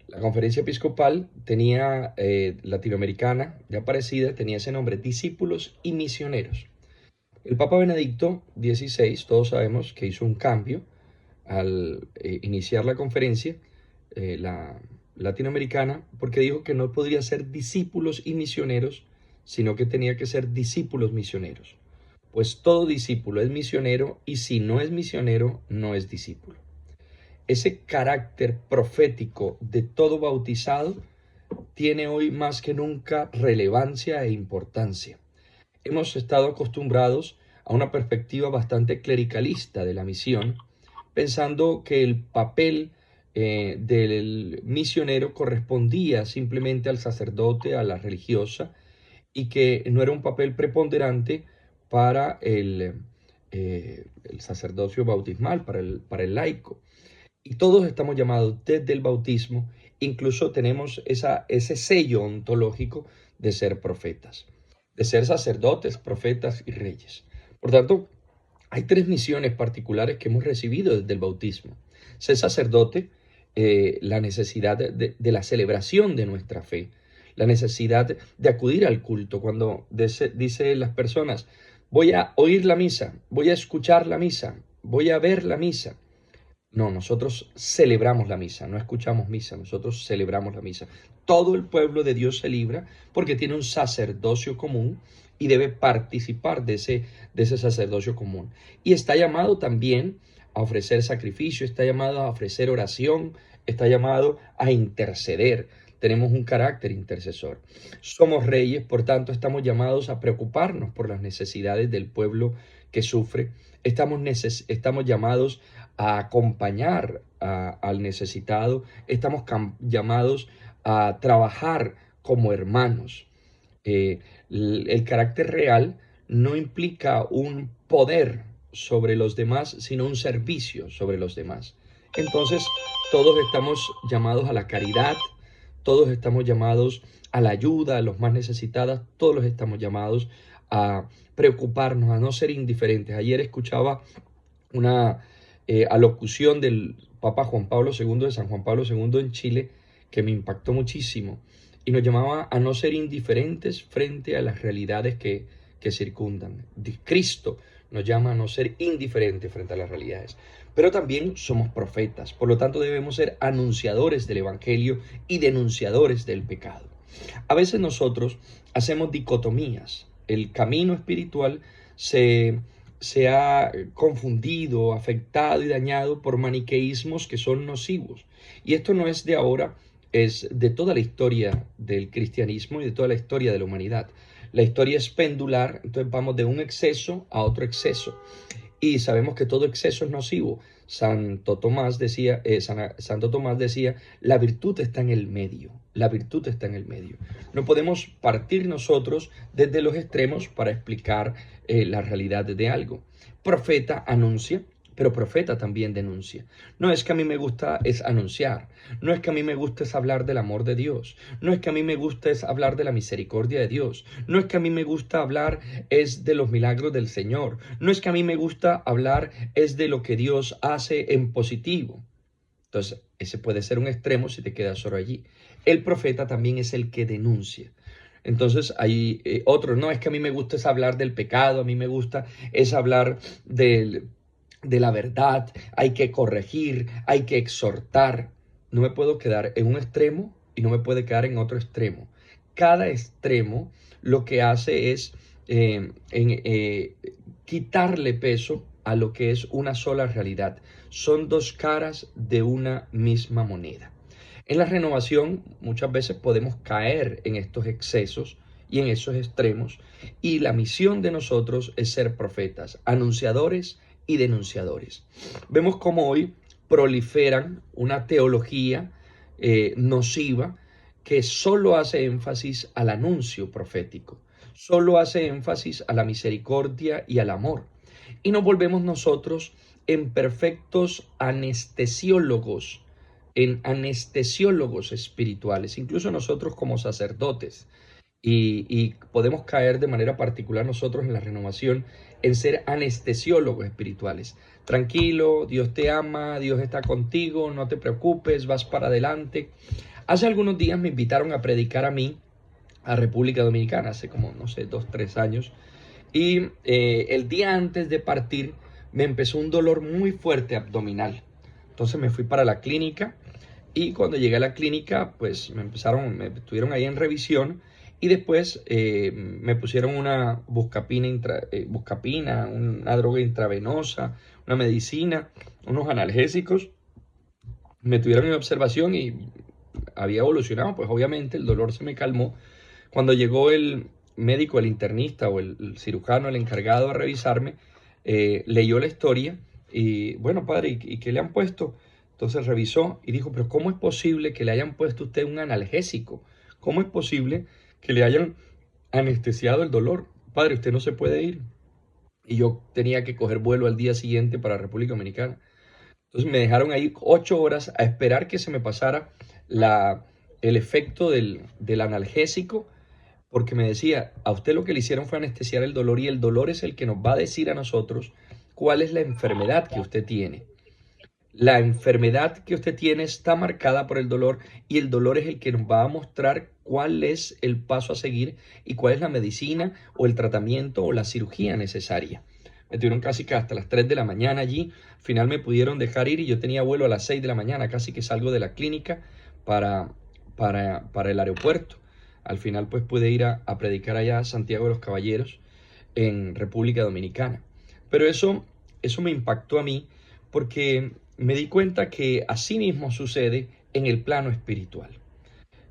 La conferencia episcopal tenía, latinoamericana, ya parecida, tenía ese nombre, discípulos y misioneros. El Papa Benedicto XVI, todos sabemos que hizo un cambio al iniciar la conferencia, la latinoamericana, porque dijo que no podría ser discípulos y misioneros, sino que tenía que ser discípulos misioneros. Pues todo discípulo es misionero y si no es misionero, no es discípulo. Ese carácter profético de todo bautizado tiene hoy más que nunca relevancia e importancia. Hemos estado acostumbrados a una perspectiva bastante clericalista de la misión, pensando que el papel del misionero correspondía simplemente al sacerdote, a la religiosa, y que no era un papel preponderante para el sacerdocio bautismal, para el laico. Y todos estamos llamados desde el bautismo, incluso tenemos ese sello ontológico de ser profetas, de ser sacerdotes, profetas y reyes. Por tanto, hay tres misiones particulares que hemos recibido desde el bautismo. Ser sacerdote, la necesidad de la celebración de nuestra fe, la necesidad de acudir al culto. Cuando dice las personas, voy a oír la misa, voy a escuchar la misa, voy a ver la misa. No, nosotros celebramos la misa, no escuchamos misa, nosotros celebramos la misa. Todo el pueblo de Dios se libra porque tiene un sacerdocio común y debe participar de ese sacerdocio común. Y está llamado también a ofrecer sacrificio, está llamado a ofrecer oración, está llamado a interceder. Tenemos un carácter intercesor. Somos reyes, por tanto estamos llamados a preocuparnos por las necesidades del pueblo que sufre. Estamos llamados a acompañar al necesitado. Estamos llamados a trabajar como hermanos. El carácter real no implica un poder sobre los demás, sino un servicio sobre los demás. Entonces, todos estamos llamados a la caridad, todos estamos llamados a la ayuda a los más necesitados, todos estamos llamados a preocuparnos, a no ser indiferentes. Ayer escuchaba una alocución del Papa Juan Pablo II, de San Juan Pablo II en Chile, que me impactó muchísimo y nos llamaba a no ser indiferentes frente a las realidades que circundan. Cristo nos llama a no ser indiferentes frente a las realidades. Pero también somos profetas, por lo tanto debemos ser anunciadores del Evangelio y denunciadores del pecado. A veces nosotros hacemos dicotomías. El camino espiritual se ha confundido, afectado y dañado por maniqueísmos que son nocivos. Y esto no es de ahora, es de toda la historia del cristianismo y de toda la historia de la humanidad. La historia es pendular, entonces vamos de un exceso a otro exceso. Y sabemos que todo exceso es nocivo. Santo Tomás decía, la virtud está en el medio. La virtud está en el medio. No podemos partir nosotros desde los extremos para explicar la realidad de algo. Profeta anuncia, pero profeta también denuncia. No es que a mí me gusta es anunciar, no es que a mí me gusta es hablar del amor de Dios, no es que a mí me gusta es hablar de la misericordia de Dios, no es que a mí me gusta hablar es de los milagros del Señor, no es que a mí me gusta hablar es de lo que Dios hace en positivo. Entonces, ese puede ser un extremo si te quedas solo allí. El profeta también es el que denuncia. Entonces hay otros, no, es que a mí me gusta es hablar del pecado, a mí me gusta es hablar de la verdad, hay que corregir, hay que exhortar. No me puedo quedar en un extremo y no me puede quedar en otro extremo. Cada extremo lo que hace es quitarle peso a lo que es una sola realidad. Son dos caras de una misma moneda. En la renovación muchas veces podemos caer en estos excesos y en esos extremos, y la misión de nosotros es ser profetas, anunciadores y denunciadores. Vemos cómo hoy proliferan una teología nociva que solo hace énfasis al anuncio profético, solo hace énfasis a la misericordia y al amor. Y nos volvemos nosotros en perfectos anestesiólogos, en anestesiólogos espirituales, incluso nosotros como sacerdotes. Y podemos caer de manera particular nosotros en la renovación en ser anestesiólogos espirituales. Tranquilo, Dios te ama, Dios está contigo, no te preocupes, vas para adelante. Hace algunos días me invitaron a predicar a mí a República Dominicana, hace como, no sé, 2, 3 años. Y el día antes de partir me empezó un dolor muy fuerte abdominal. Entonces me fui para la clínica y cuando llegué a la clínica, pues me estuvieron ahí en revisión y después me pusieron una buscapina, una droga intravenosa, una medicina, unos analgésicos. Me tuvieron en observación y había evolucionado, pues obviamente el dolor se me calmó. Cuando llegó el médico, el internista o el cirujano, el encargado de revisarme, leyó la historia y, bueno, padre, ¿y qué le han puesto? Entonces revisó y dijo, pero ¿cómo es posible que le hayan puesto a usted un analgésico? ¿Cómo es posible que le hayan anestesiado el dolor? Padre, usted no se puede ir. Y yo tenía que coger vuelo al día siguiente para República Dominicana. Entonces me dejaron ahí 8 horas a esperar que se me pasara el efecto del analgésico, porque me decía, a usted lo que le hicieron fue anestesiar el dolor y el dolor es el que nos va a decir a nosotros cuál es la enfermedad que usted tiene. La enfermedad que usted tiene está marcada por el dolor y el dolor es el que nos va a mostrar cuál es el paso a seguir y cuál es la medicina o el tratamiento o la cirugía necesaria. Me tuvieron casi que hasta las 3 de la mañana allí. Al final me pudieron dejar ir y yo tenía vuelo a las 6 de la mañana, casi que salgo de la clínica para, para el aeropuerto. Al final pues pude ir a predicar allá a Santiago de los Caballeros en República Dominicana. Pero eso me impactó a mí porque me di cuenta que así mismo sucede en el plano espiritual.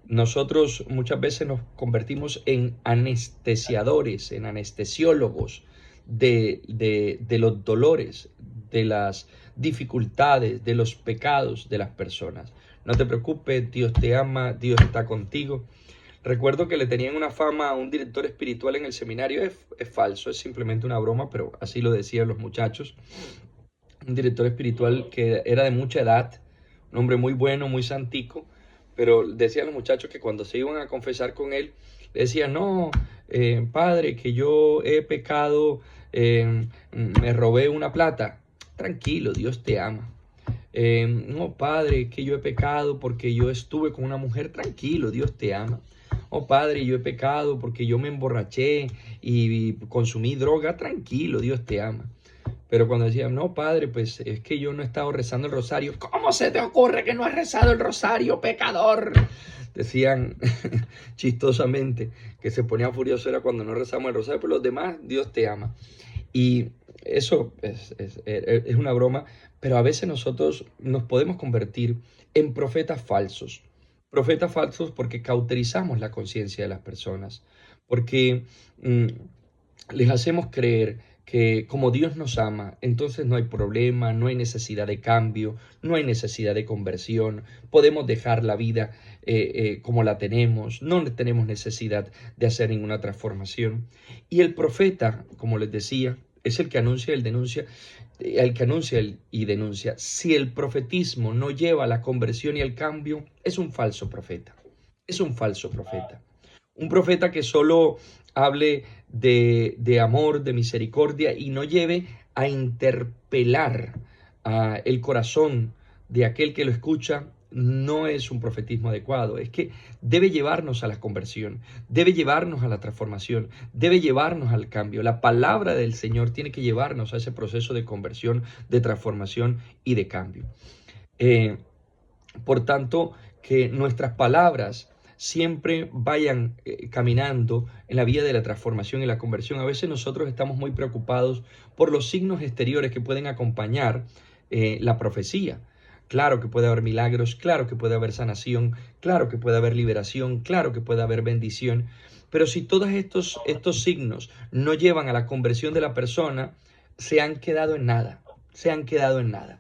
Nosotros muchas veces nos convertimos en anestesiadores, en anestesiólogos de los dolores, de las dificultades, de los pecados de las personas. No te preocupes, Dios te ama, Dios está contigo. Recuerdo que le tenían una fama a un director espiritual en el seminario, es falso, es simplemente una broma, pero así lo decían los muchachos. Un director espiritual que era de mucha edad, un hombre muy bueno, muy santico, pero decían los muchachos que cuando se iban a confesar con él, le decían, no, padre, que yo he pecado, me robé una plata. Tranquilo, Dios te ama. No, padre, que yo he pecado porque yo estuve con una mujer. Tranquilo, Dios te ama. Oh, padre, yo he pecado porque yo me emborraché y consumí droga. Tranquilo, Dios te ama. Pero cuando decían, no, padre, pues es que yo no he estado rezando el rosario. ¿Cómo se te ocurre que no has rezado el rosario, pecador? Decían chistosamente que se ponía furioso era cuando no rezamos el rosario, pero los demás, Dios te ama. Y eso es una broma, pero a veces nosotros nos podemos convertir en profetas falsos. Profetas falsos porque cauterizamos la conciencia de las personas, porque les hacemos creer que como Dios nos ama, entonces no hay problema, no hay necesidad de cambio, no hay necesidad de conversión, podemos dejar la vida como la tenemos, no tenemos necesidad de hacer ninguna transformación. Y el profeta, como les decía, es el que anuncia y denuncia. Si el profetismo no lleva a la conversión y al cambio, es un falso profeta. Es un falso profeta. Un profeta que solo hable de amor, de misericordia y no lleve a interpelar el corazón de aquel que lo escucha, no es un profetismo adecuado. Es que debe llevarnos a la conversión, debe llevarnos a la transformación, debe llevarnos al cambio. La palabra del Señor tiene que llevarnos a ese proceso de conversión, de transformación y de cambio. Por tanto, que nuestras palabras siempre vayan caminando en la vía de la transformación y la conversión. A veces nosotros estamos muy preocupados por los signos exteriores que pueden acompañar la profecía. Claro que puede haber milagros, claro que puede haber sanación, claro que puede haber liberación, claro que puede haber bendición, pero si todos estos signos no llevan a la conversión de la persona, se han quedado en nada, se han quedado en nada.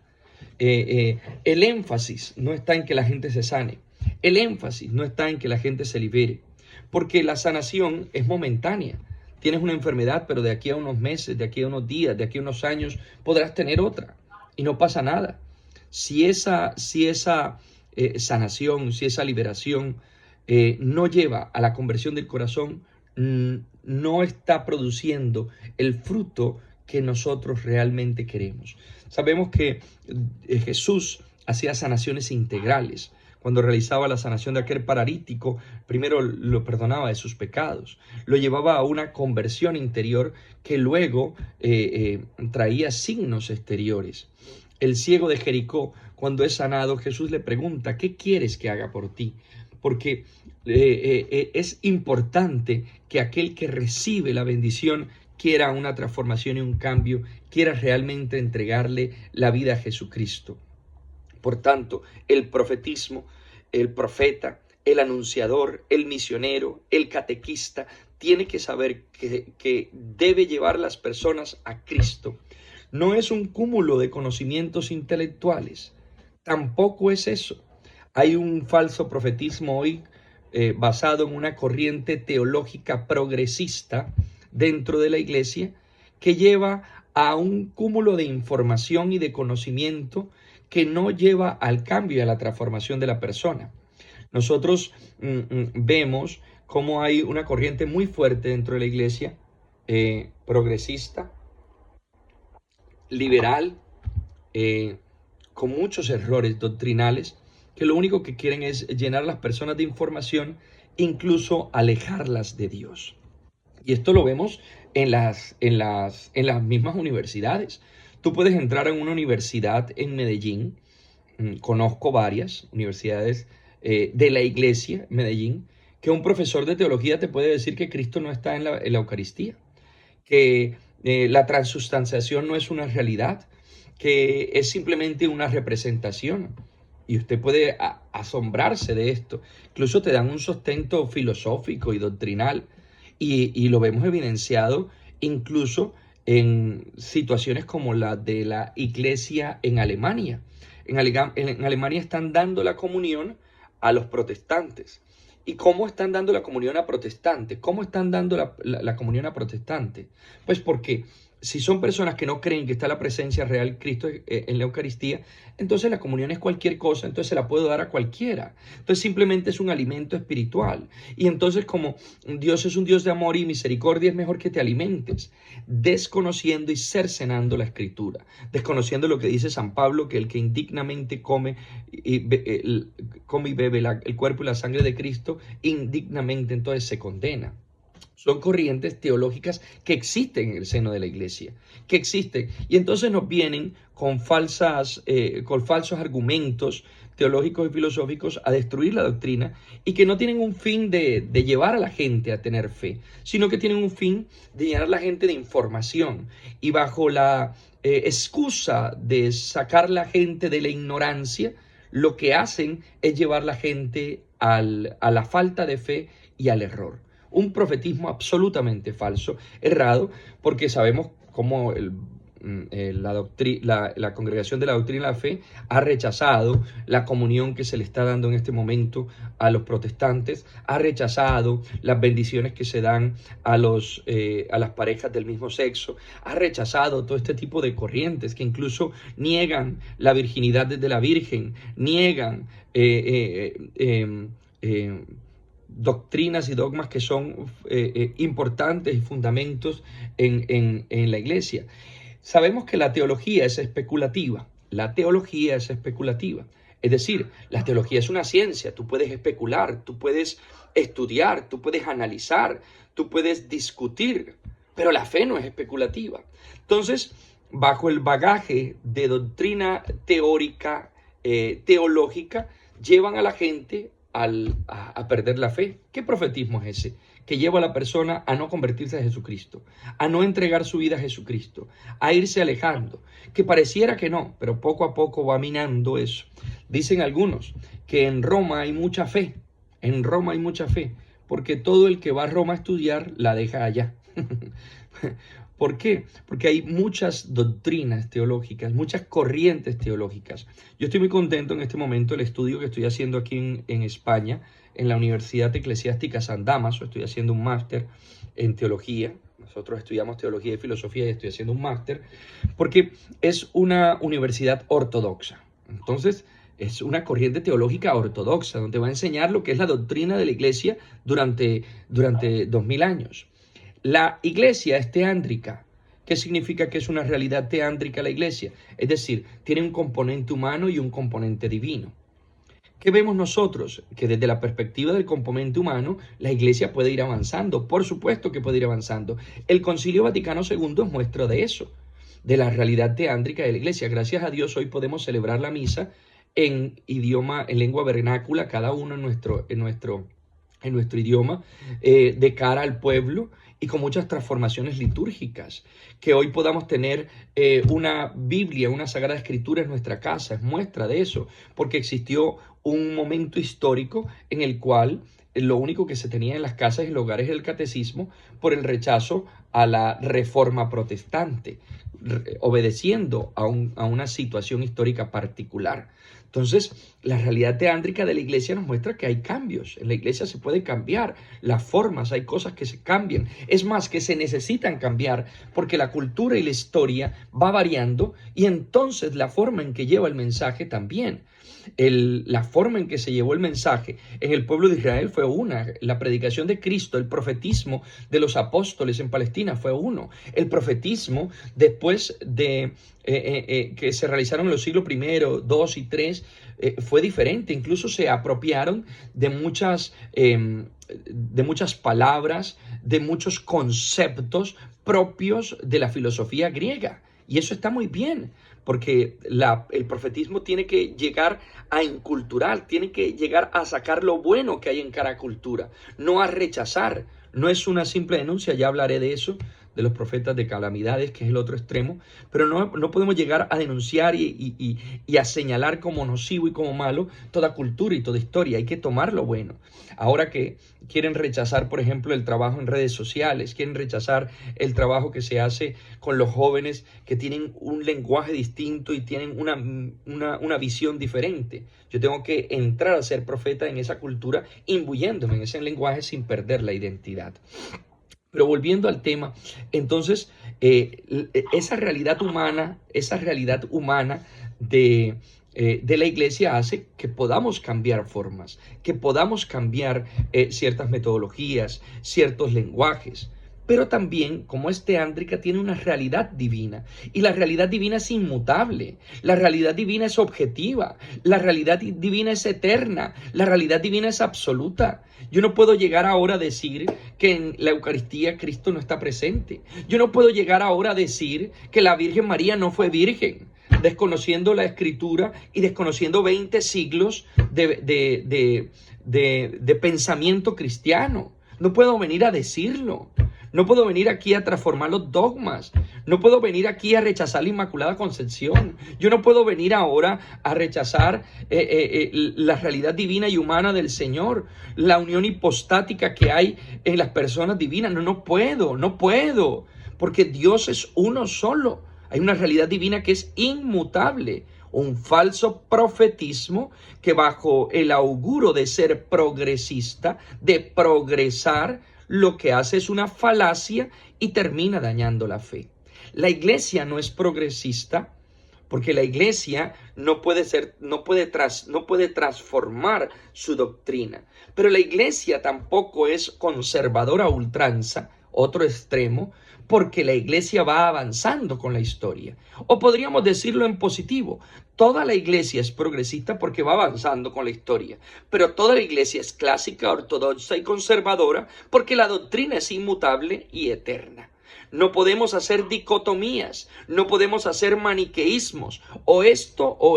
El énfasis no está en que la gente se sane, el énfasis no está en que la gente se libere, porque la sanación es momentánea. Tienes una enfermedad, pero de aquí a unos meses, de aquí a unos días, de aquí a unos años, podrás tener otra y no pasa nada. Si esa sanación, si esa liberación no lleva a la conversión del corazón, no está produciendo el fruto que nosotros realmente queremos. Sabemos que Jesús hacía sanaciones integrales. cuando realizaba la sanación de aquel paralítico, primero lo perdonaba de sus pecados, lo llevaba a una conversión interior que luego traía signos exteriores. El ciego de Jericó, cuando es sanado, Jesús le pregunta: ¿qué quieres que haga por ti? Porque es importante que aquel que recibe la bendición quiera una transformación y un cambio, quiera realmente entregarle la vida a Jesucristo. Por tanto, el profetismo, el profeta, el anunciador, el misionero, el catequista, tiene que saber que debe llevar a las personas a Cristo. No es un cúmulo de conocimientos intelectuales, tampoco es eso. Hay un falso profetismo hoy basado en una corriente teológica progresista dentro de la iglesia que lleva a un cúmulo de información y de conocimiento que no lleva al cambio y a la transformación de la persona. Nosotros vemos cómo hay una corriente muy fuerte dentro de la iglesia, progresista, liberal, con muchos errores doctrinales, que lo único que quieren es llenar a las personas de información, incluso alejarlas de Dios. Y esto lo vemos en las mismas universidades. Tú puedes entrar en una universidad en Medellín, conozco varias universidades de la iglesia en Medellín, que un profesor de teología te puede decir que Cristo no está en la Eucaristía, que la transustanciación no es una realidad, que es simplemente una representación. Y usted puede asombrarse de esto. Incluso te dan un sustento filosófico y doctrinal. Y lo vemos evidenciado incluso en situaciones como la de la iglesia en Alemania. En Alemania están dando la comunión a los protestantes. ¿Y cómo están dando la comunión a protestantes? ¿Cómo están dando la comunión a protestantes? Pues porque si son personas que no creen que está la presencia real de Cristo en la Eucaristía, entonces la comunión es cualquier cosa, entonces se la puedo dar a cualquiera. Entonces simplemente es un alimento espiritual. Y entonces, como Dios es un Dios de amor y misericordia, es mejor que te alimentes, desconociendo y cercenando la Escritura, desconociendo lo que dice San Pablo, que el que indignamente come y bebe el cuerpo y la sangre de Cristo, indignamente entonces se condena. Son corrientes teológicas que existen en el seno de la iglesia, que existen. Y entonces nos vienen con falsos argumentos teológicos y filosóficos a destruir la doctrina, y que no tienen un fin de llevar a la gente a tener fe, sino que tienen un fin de llenar a la gente de información. Y bajo la excusa de sacar a la gente de la ignorancia, lo que hacen es llevar a la gente a la falta de fe y al error. Un profetismo absolutamente falso, errado, porque sabemos cómo la Congregación de la Doctrina de la Fe ha rechazado la comunión que se le está dando en este momento a los protestantes, ha rechazado las bendiciones que se dan a las parejas del mismo sexo, ha rechazado todo este tipo de corrientes que incluso niegan la virginidad de la Virgen, niegan doctrinas y dogmas que son importantes y fundamentos en la iglesia. Sabemos que la teología es especulativa. La teología es especulativa. Es decir, la teología es una ciencia. Tú puedes especular, tú puedes estudiar, tú puedes analizar, tú puedes discutir, pero la fe no es especulativa. Entonces, bajo el bagaje de doctrina teórica, teológica, llevan a la gente a perder la fe. ¿Qué profetismo es ese? Que lleva a la persona a no convertirse a Jesucristo, a no entregar su vida a Jesucristo, a irse alejando, que pareciera que no, pero poco a poco va minando eso. Dicen algunos que en Roma hay mucha fe, en Roma hay mucha fe, porque todo el que va a Roma a estudiar la deja allá. ¿Por qué? Porque hay muchas doctrinas teológicas, muchas corrientes teológicas. Yo estoy muy contento en este momento del estudio que estoy haciendo aquí en España, en la Universidad Eclesiástica San Damaso. Estoy haciendo un máster en teología. Nosotros estudiamos teología y filosofía y estoy haciendo un máster porque es una universidad ortodoxa. Entonces, es una corriente teológica ortodoxa donde va a enseñar lo que es la doctrina de la iglesia durante 2000 años. La iglesia es teántrica. ¿Qué significa que es una realidad teántrica la iglesia? Es decir, tiene un componente humano y un componente divino. ¿Qué vemos nosotros? Que desde la perspectiva del componente humano, la iglesia puede ir avanzando. Por supuesto que puede ir avanzando. El Concilio Vaticano II es muestra de eso, de la realidad teándrica de la iglesia. Gracias a Dios hoy podemos celebrar la misa en idioma, en lengua vernácula, cada uno en nuestro idioma, de cara al pueblo y con muchas transformaciones litúrgicas. Que hoy podamos tener una Biblia, una Sagrada Escritura en nuestra casa, es muestra de eso, porque existió un momento histórico en el cual lo único que se tenía en las casas y los hogares era el catecismo por el rechazo a la reforma protestante, obedeciendo a una situación histórica particular. Entonces, la realidad teándrica de la iglesia nos muestra que hay cambios. En la iglesia se puede cambiar las formas, hay cosas que se cambian. Es más, que se necesitan cambiar porque la cultura y la historia va variando y entonces la forma en que lleva el mensaje también. La forma en que se llevó el mensaje en el pueblo de Israel fue una, la predicación de Cristo, el profetismo de los apóstoles en Palestina fue uno, el profetismo después de que se realizaron en los siglos I, II y III fue diferente, incluso se apropiaron de muchas palabras, de muchos conceptos propios de la filosofía griega. Y eso está muy bien, porque el profetismo tiene que llegar a inculturar, tiene que llegar a sacar lo bueno que hay en cada cultura, no a rechazar. No es una simple denuncia, ya hablaré de eso, de los profetas de calamidades, que es el otro extremo, pero no podemos llegar a denunciar y a señalar como nocivo y como malo toda cultura y toda historia. Hay que tomar lo bueno. Ahora que quieren rechazar, por ejemplo, el trabajo en redes sociales, quieren rechazar el trabajo que se hace con los jóvenes que tienen un lenguaje distinto y tienen una visión diferente. Yo tengo que entrar a ser profeta en esa cultura, imbuyéndome en ese lenguaje sin perder la identidad. Pero volviendo al tema, entonces esa realidad humana de la iglesia hace que podamos cambiar formas, que podamos cambiar ciertas metodologías, ciertos lenguajes. Pero también, como es teándrica, tiene una realidad divina. Y la realidad divina es inmutable. La realidad divina es objetiva. La realidad divina es eterna. La realidad divina es absoluta. Yo no puedo llegar ahora a decir que en la Eucaristía Cristo no está presente. Yo no puedo llegar ahora a decir que la Virgen María no fue virgen, desconociendo la Escritura y desconociendo 20 siglos de pensamiento cristiano. No puedo venir a decirlo. No puedo venir aquí a transformar los dogmas. No puedo venir aquí a rechazar la Inmaculada Concepción. Yo no puedo venir ahora a rechazar la realidad divina y humana del Señor, la unión hipostática que hay en las personas divinas. No puedo, porque Dios es uno solo. Hay una realidad divina que es inmutable. Un falso profetismo que bajo el auguro de ser progresista, de progresar, lo que hace es una falacia y termina dañando la fe. La iglesia no es progresista porque la iglesia no puede transformar su doctrina. Pero la iglesia tampoco es conservadora a ultranza, otro extremo, porque la iglesia va avanzando con la historia. O podríamos decirlo en positivo, toda la iglesia es progresista porque va avanzando con la historia, pero toda la iglesia es clásica, ortodoxa y conservadora porque la doctrina es inmutable y eterna. No podemos hacer dicotomías, no podemos hacer maniqueísmos, o esto, o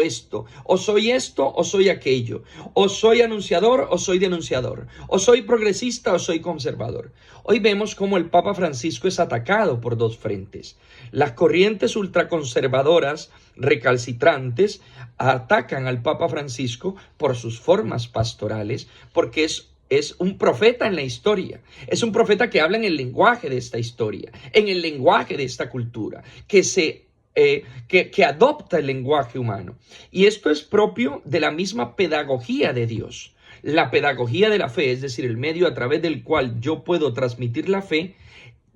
soy esto, o soy aquello, o soy anunciador, o soy denunciador, o soy progresista, o soy conservador. Hoy vemos cómo el Papa Francisco es atacado por dos frentes. Las corrientes ultraconservadoras recalcitrantes atacan al Papa Francisco por sus formas pastorales, porque es un profeta en la historia, es un profeta que habla en el lenguaje de esta historia, en el lenguaje de esta cultura, que adopta el lenguaje humano. Y esto es propio de la misma pedagogía de Dios. La pedagogía de la fe, es decir, el medio a través del cual yo puedo transmitir la fe,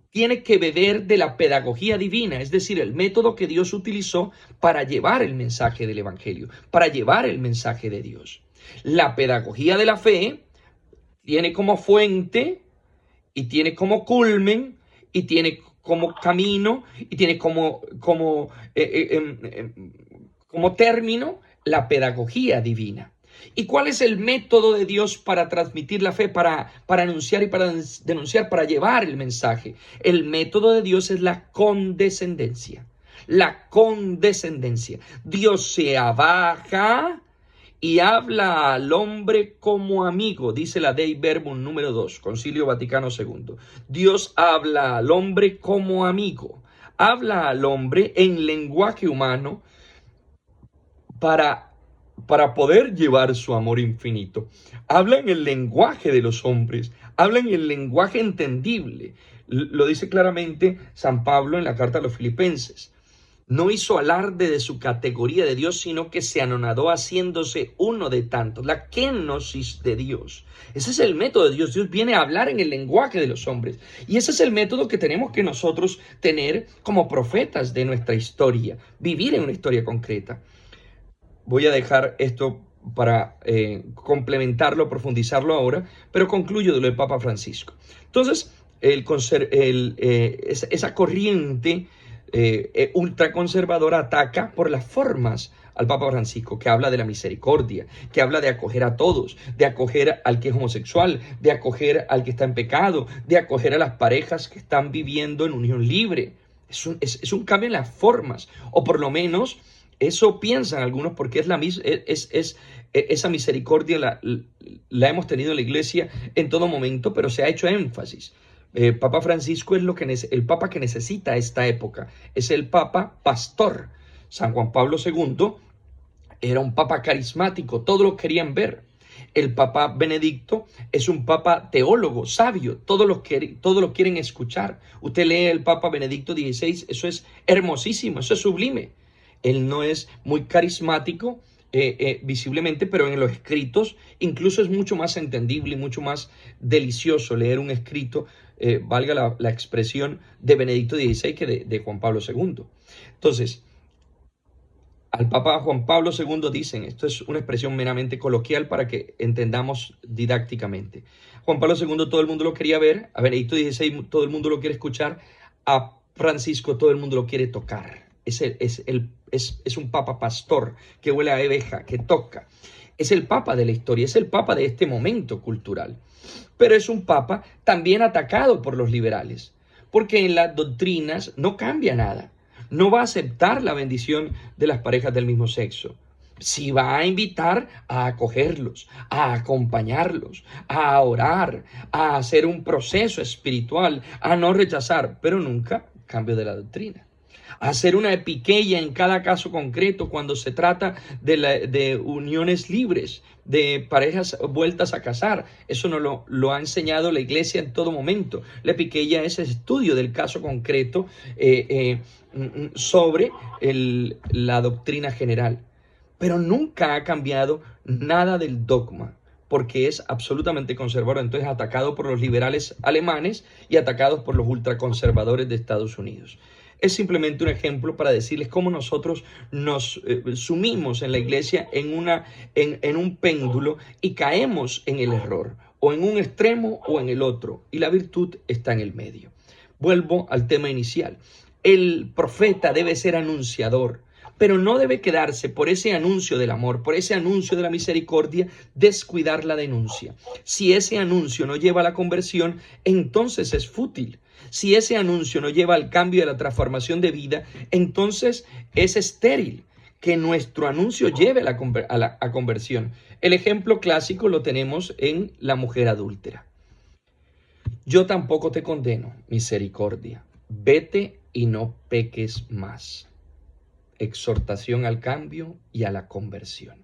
tiene que beber de la pedagogía divina, es decir, el método que Dios utilizó para llevar el mensaje del Evangelio, para llevar el mensaje de Dios. La pedagogía de la fe tiene como fuente y tiene como culmen y tiene como camino y tiene como término la pedagogía divina. ¿Y cuál es el método de Dios para transmitir la fe, para anunciar y para denunciar, para llevar el mensaje? El método de Dios es la condescendencia. La condescendencia. Dios se abaja y habla al hombre como amigo, dice la Dei Verbum número 2, Concilio Vaticano II. Dios habla al hombre como amigo, habla al hombre en lenguaje humano para poder llevar su amor infinito. Habla en el lenguaje de los hombres, habla en el lenguaje entendible. Lo dice claramente San Pablo en la carta a los Filipenses. No hizo alarde de su categoría de Dios, sino que se anonadó haciéndose uno de tantos. La kenosis de Dios. Ese es el método de Dios. Dios viene a hablar en el lenguaje de los hombres. Y ese es el método que tenemos que nosotros tener como profetas de nuestra historia. Vivir en una historia concreta. Voy a dejar esto para complementarlo, profundizarlo ahora, pero concluyo de lo del Papa Francisco. Entonces, esa corriente ultraconservadora ataca por las formas al Papa Francisco, que habla de la misericordia, que habla de acoger a todos, de acoger al que es homosexual, de acoger al que está en pecado, de acoger a las parejas que están viviendo en unión libre. Es un cambio en las formas, o por lo menos eso piensan algunos, porque esa misericordia la hemos tenido en la iglesia en todo momento, pero se ha hecho énfasis. Papa Francisco es el Papa que necesita esta época. Es el Papa pastor. San Juan Pablo II era un Papa carismático, todos lo querían ver. El Papa Benedicto es un Papa teólogo, sabio, todos lo quieren escuchar. Usted lee el Papa Benedicto XVI, eso es hermosísimo, eso es sublime. Él no es muy carismático visiblemente, pero en los escritos incluso es mucho más entendible y mucho más delicioso leer un escrito, valga la expresión, de Benedicto XVI que de Juan Pablo II. Entonces, al Papa Juan Pablo II dicen, esto es una expresión meramente coloquial para que entendamos didácticamente. Juan Pablo II todo el mundo lo quería ver, a Benedicto XVI todo el mundo lo quiere escuchar, a Francisco todo el mundo lo quiere tocar. Es un papa pastor que huele a abeja, que toca. Es el papa de la historia, es el papa de este momento cultural. Pero es un papa también atacado por los liberales, porque en las doctrinas no cambia nada. No va a aceptar la bendición de las parejas del mismo sexo. Sí va a invitar a acogerlos, a acompañarlos, a orar, a hacer un proceso espiritual, a no rechazar, pero nunca cambio de la doctrina. Hacer una epiqueia en cada caso concreto cuando se trata de uniones libres, de parejas vueltas a casar. Eso no lo ha enseñado la iglesia en todo momento. La epiqueia es el estudio del caso concreto sobre la doctrina general. Pero nunca ha cambiado nada del dogma, porque es absolutamente conservador. Entonces, atacado por los liberales alemanes y atacados por los ultraconservadores de Estados Unidos. Es simplemente un ejemplo para decirles cómo nosotros nos sumimos en la iglesia en un péndulo y caemos en el error, o en un extremo o en el otro, y la virtud está en el medio. Vuelvo al tema inicial. El profeta debe ser anunciador, pero no debe quedarse por ese anuncio del amor, por ese anuncio de la misericordia, descuidar la denuncia. Si ese anuncio no lleva a la conversión, entonces es fútil. Si ese anuncio no lleva al cambio y a la transformación de vida, entonces es estéril que nuestro anuncio lleve a la conversión. El ejemplo clásico lo tenemos en la mujer adúltera. Yo tampoco te condeno, misericordia. Vete y no peques más. Exhortación al cambio y a la conversión.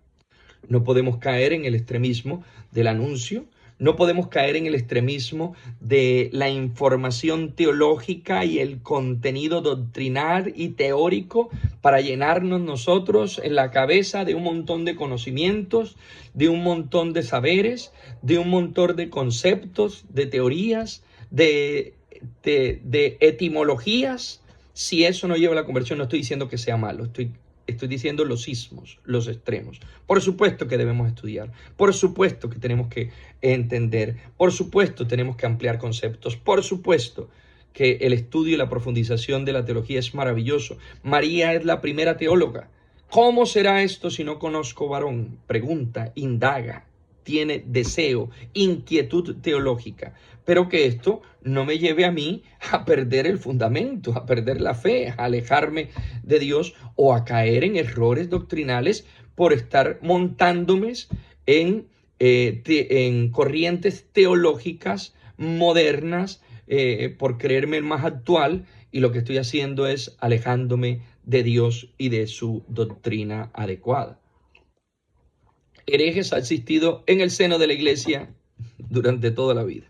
No podemos caer en el extremismo del anuncio, no podemos caer en el extremismo de la información teológica y el contenido doctrinal y teórico para llenarnos nosotros en la cabeza de un montón de conocimientos, de un montón de saberes, de un montón de conceptos, de teorías, de etimologías. Si eso no lleva a la conversión, no estoy diciendo que sea malo, estoy diciendo los ismos, los extremos. Por supuesto que debemos estudiar, por supuesto que tenemos que entender, por supuesto tenemos que ampliar conceptos, por supuesto que el estudio y la profundización de la teología es maravilloso. María es la primera teóloga ¿Cómo será esto si no conozco varón? Pregunta, indaga, tiene deseo, inquietud teológica. Pero que esto no me lleve a mí a perder el fundamento, a perder la fe, a alejarme de Dios o a caer en errores doctrinales por estar montándome en corrientes teológicas modernas, por creerme el más actual, y lo que estoy haciendo es alejándome de Dios y de su doctrina adecuada. Herejes ha existido en el seno de la iglesia durante toda la vida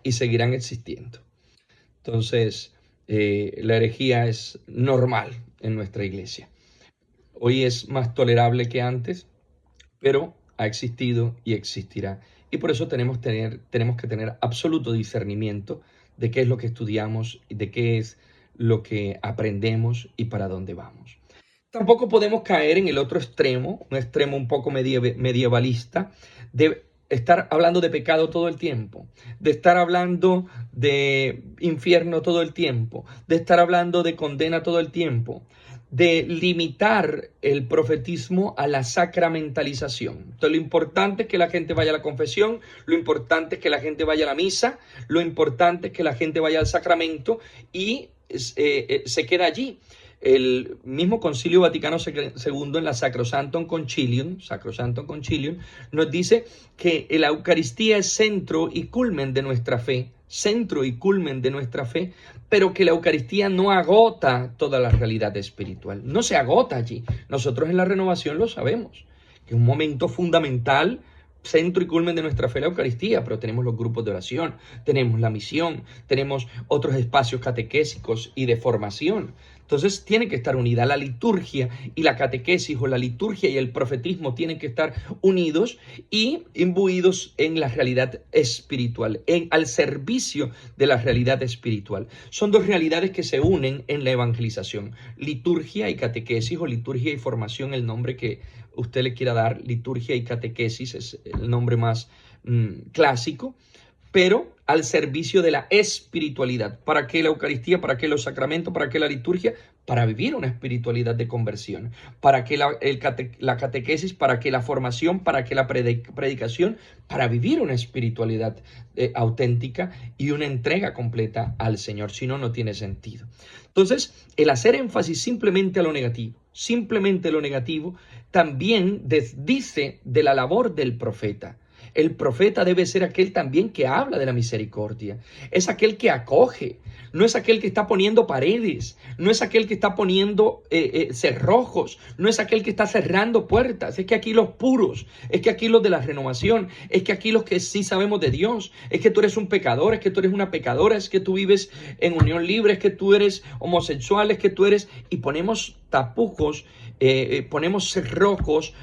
y seguirán existiendo. Entonces, la herejía es normal en nuestra iglesia. Hoy es más tolerable que antes, pero ha existido y existirá. Y por eso tenemos que tener absoluto discernimiento de qué es lo que estudiamos y de qué es lo que aprendemos y para dónde vamos. Tampoco podemos caer en el otro extremo, un extremo un poco medievalista, de estar hablando de pecado todo el tiempo, de estar hablando de infierno todo el tiempo, de estar hablando de condena todo el tiempo, de limitar el profetismo a la sacramentalización. Entonces, lo importante es que la gente vaya a la confesión, lo importante es que la gente vaya a la misa, lo importante es que la gente vaya al sacramento y se queda allí. El mismo Concilio Vaticano II en la Sacrosanctum Concilium nos dice que la Eucaristía es centro y culmen de nuestra fe, pero que la Eucaristía no agota toda la realidad espiritual, no se agota allí. Nosotros en la renovación lo sabemos, que es un momento fundamental, centro y culmen de nuestra fe la Eucaristía, pero tenemos los grupos de oración, tenemos la misión, tenemos otros espacios catequésicos y de formación. Entonces tiene que estar unida la liturgia y la catequesis, o la liturgia y el profetismo tienen que estar unidos y imbuidos en la realidad espiritual, al servicio de la realidad espiritual. Son dos realidades que se unen en la evangelización, liturgia y catequesis, o liturgia y formación, el nombre que usted le quiera dar. Liturgia y catequesis es el nombre más clásico, pero al servicio de la espiritualidad. ¿Para qué la Eucaristía? ¿Para qué los sacramentos? ¿Para qué la liturgia? Para vivir una espiritualidad de conversión. ¿Para qué la catequesis? ¿Para qué la formación? ¿Para qué la predicación? Para vivir una espiritualidad auténtica y una entrega completa al Señor. Si no, no tiene sentido. Entonces, el hacer énfasis simplemente a lo negativo, también desdice de la labor del profeta. El profeta debe ser aquel también que habla de la misericordia. Es aquel que acoge. No es aquel que está poniendo paredes. No es aquel que está poniendo cerrojos. No es aquel que está cerrando puertas. Es que aquí los puros. Es que aquí los de la renovación. Es que aquí los que sí sabemos de Dios. Es que tú eres un pecador. Es que tú eres una pecadora. Es que tú vives en unión libre. Es que tú eres homosexual. Es que tú eres... Y ponemos tapujos, ponemos cerrojos,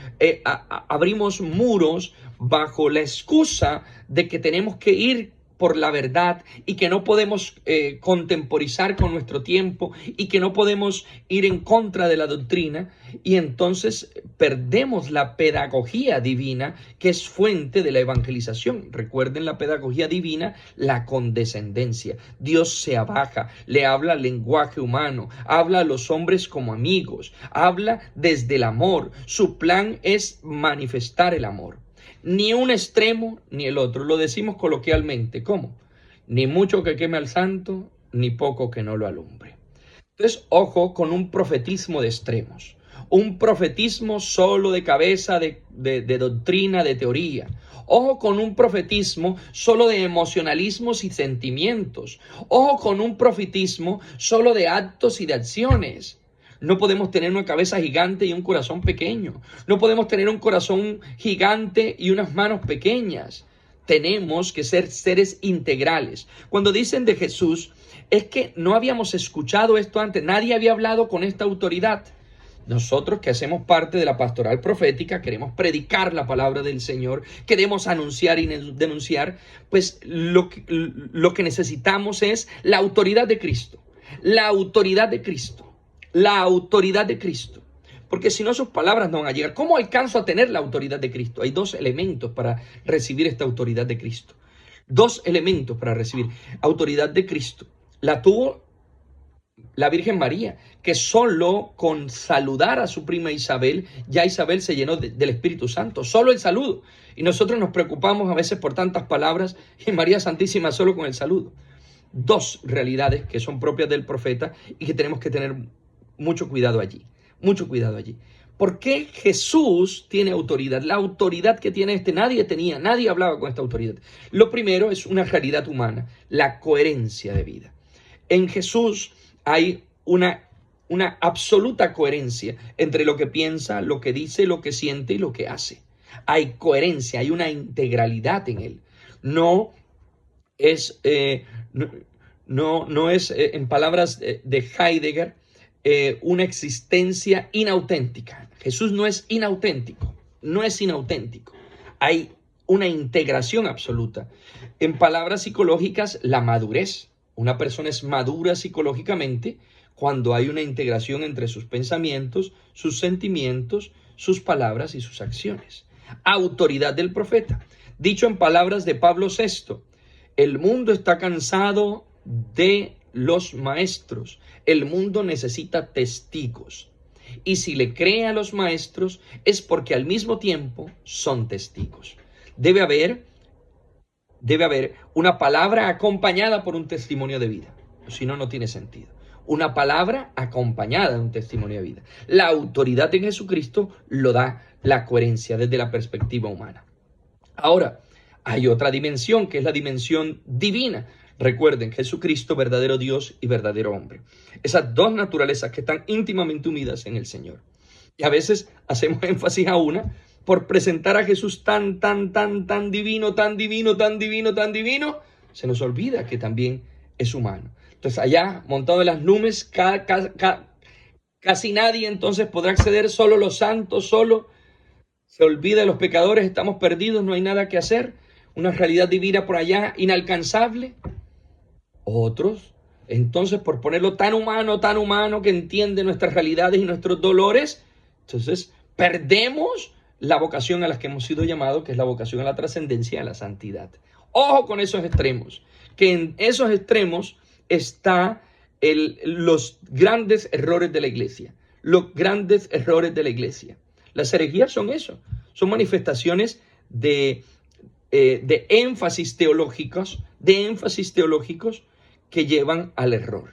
abrimos muros bajo la excusa de que tenemos que ir por la verdad y que no podemos contemporizar con nuestro tiempo y que no podemos ir en contra de la doctrina, y entonces perdemos la pedagogía divina que es fuente de la evangelización. Recuerden la pedagogía divina, la condescendencia. Dios se abaja, le habla lenguaje humano, habla a los hombres como amigos, habla desde el amor. Su plan es manifestar el amor. Ni un extremo ni el otro. Lo decimos coloquialmente. ¿Cómo? Ni mucho que queme al santo, ni poco que no lo alumbre. Entonces, ojo con un profetismo de extremos. Un profetismo solo de cabeza, de doctrina, de teoría. Ojo con un profetismo solo de emocionalismos y sentimientos. Ojo con un profetismo solo de actos y de acciones. No podemos tener una cabeza gigante y un corazón pequeño. No podemos tener un corazón gigante y unas manos pequeñas. Tenemos que ser seres integrales. Cuando dicen de Jesús, es que no habíamos escuchado esto antes. Nadie había hablado con esta autoridad. Nosotros, que hacemos parte de la pastoral profética, queremos predicar la palabra del Señor, queremos anunciar y denunciar, pues lo que necesitamos es la autoridad de Cristo. La autoridad de Cristo. La autoridad de Cristo. Porque si no, sus palabras no van a llegar. ¿Cómo alcanzo a tener la autoridad de Cristo? Hay dos elementos para recibir esta autoridad de Cristo. Dos elementos para recibir autoridad de Cristo. La tuvo la Virgen María, que solo con saludar a su prima Isabel, ya Isabel se llenó del Espíritu Santo, solo el saludo. Y nosotros nos preocupamos a veces por tantas palabras y María Santísima solo con el saludo. Dos realidades que son propias del profeta y que tenemos que tener mucho cuidado allí, mucho cuidado allí. ¿Por qué Jesús tiene autoridad? La autoridad que tiene nadie hablaba con esta autoridad. Lo primero es una realidad humana, la coherencia de vida. En Jesús hay una absoluta coherencia entre lo que piensa, lo que dice, lo que siente y lo que hace. Hay coherencia, hay una integralidad en él. No es, no es en palabras de Heidegger, una existencia inauténtica. Jesús no es inauténtico, no es inauténtico. Hay una integración absoluta. En palabras psicológicas, la madurez. Una persona es madura psicológicamente cuando hay una integración entre sus pensamientos, sus sentimientos, sus palabras y sus acciones. Autoridad del profeta. Dicho en palabras de Pablo VI, el mundo está cansado de los maestros. El mundo necesita testigos. Y si le cree a los maestros es porque al mismo tiempo son testigos. Debe haber una palabra acompañada por un testimonio de vida. Si no, no tiene sentido. Una palabra acompañada de un testimonio de vida. La autoridad en Jesucristo lo da la coherencia desde la perspectiva humana. Ahora, hay otra dimensión que es la dimensión divina. Recuerden, Jesucristo, verdadero Dios y verdadero hombre. Esas dos naturalezas que están íntimamente unidas en el Señor. Y a veces hacemos énfasis a una por presentar a Jesús tan divino, tan divino, tan divino, tan divino. Se nos olvida que también es humano. Entonces allá, montado en las nubes, casi nadie entonces podrá acceder, solo los santos, solo se olvida de los pecadores, estamos perdidos, no hay nada que hacer. Una realidad divina por allá, inalcanzable. Otros, entonces, por ponerlo tan humano, que entiende nuestras realidades y nuestros dolores, entonces perdemos la vocación a la que hemos sido llamados, que es la vocación a la trascendencia y a la santidad. Ojo con esos extremos, que en esos extremos están los grandes errores de la iglesia. Los grandes errores de la iglesia. Las herejías son eso, son manifestaciones de énfasis teológicos, que llevan al error.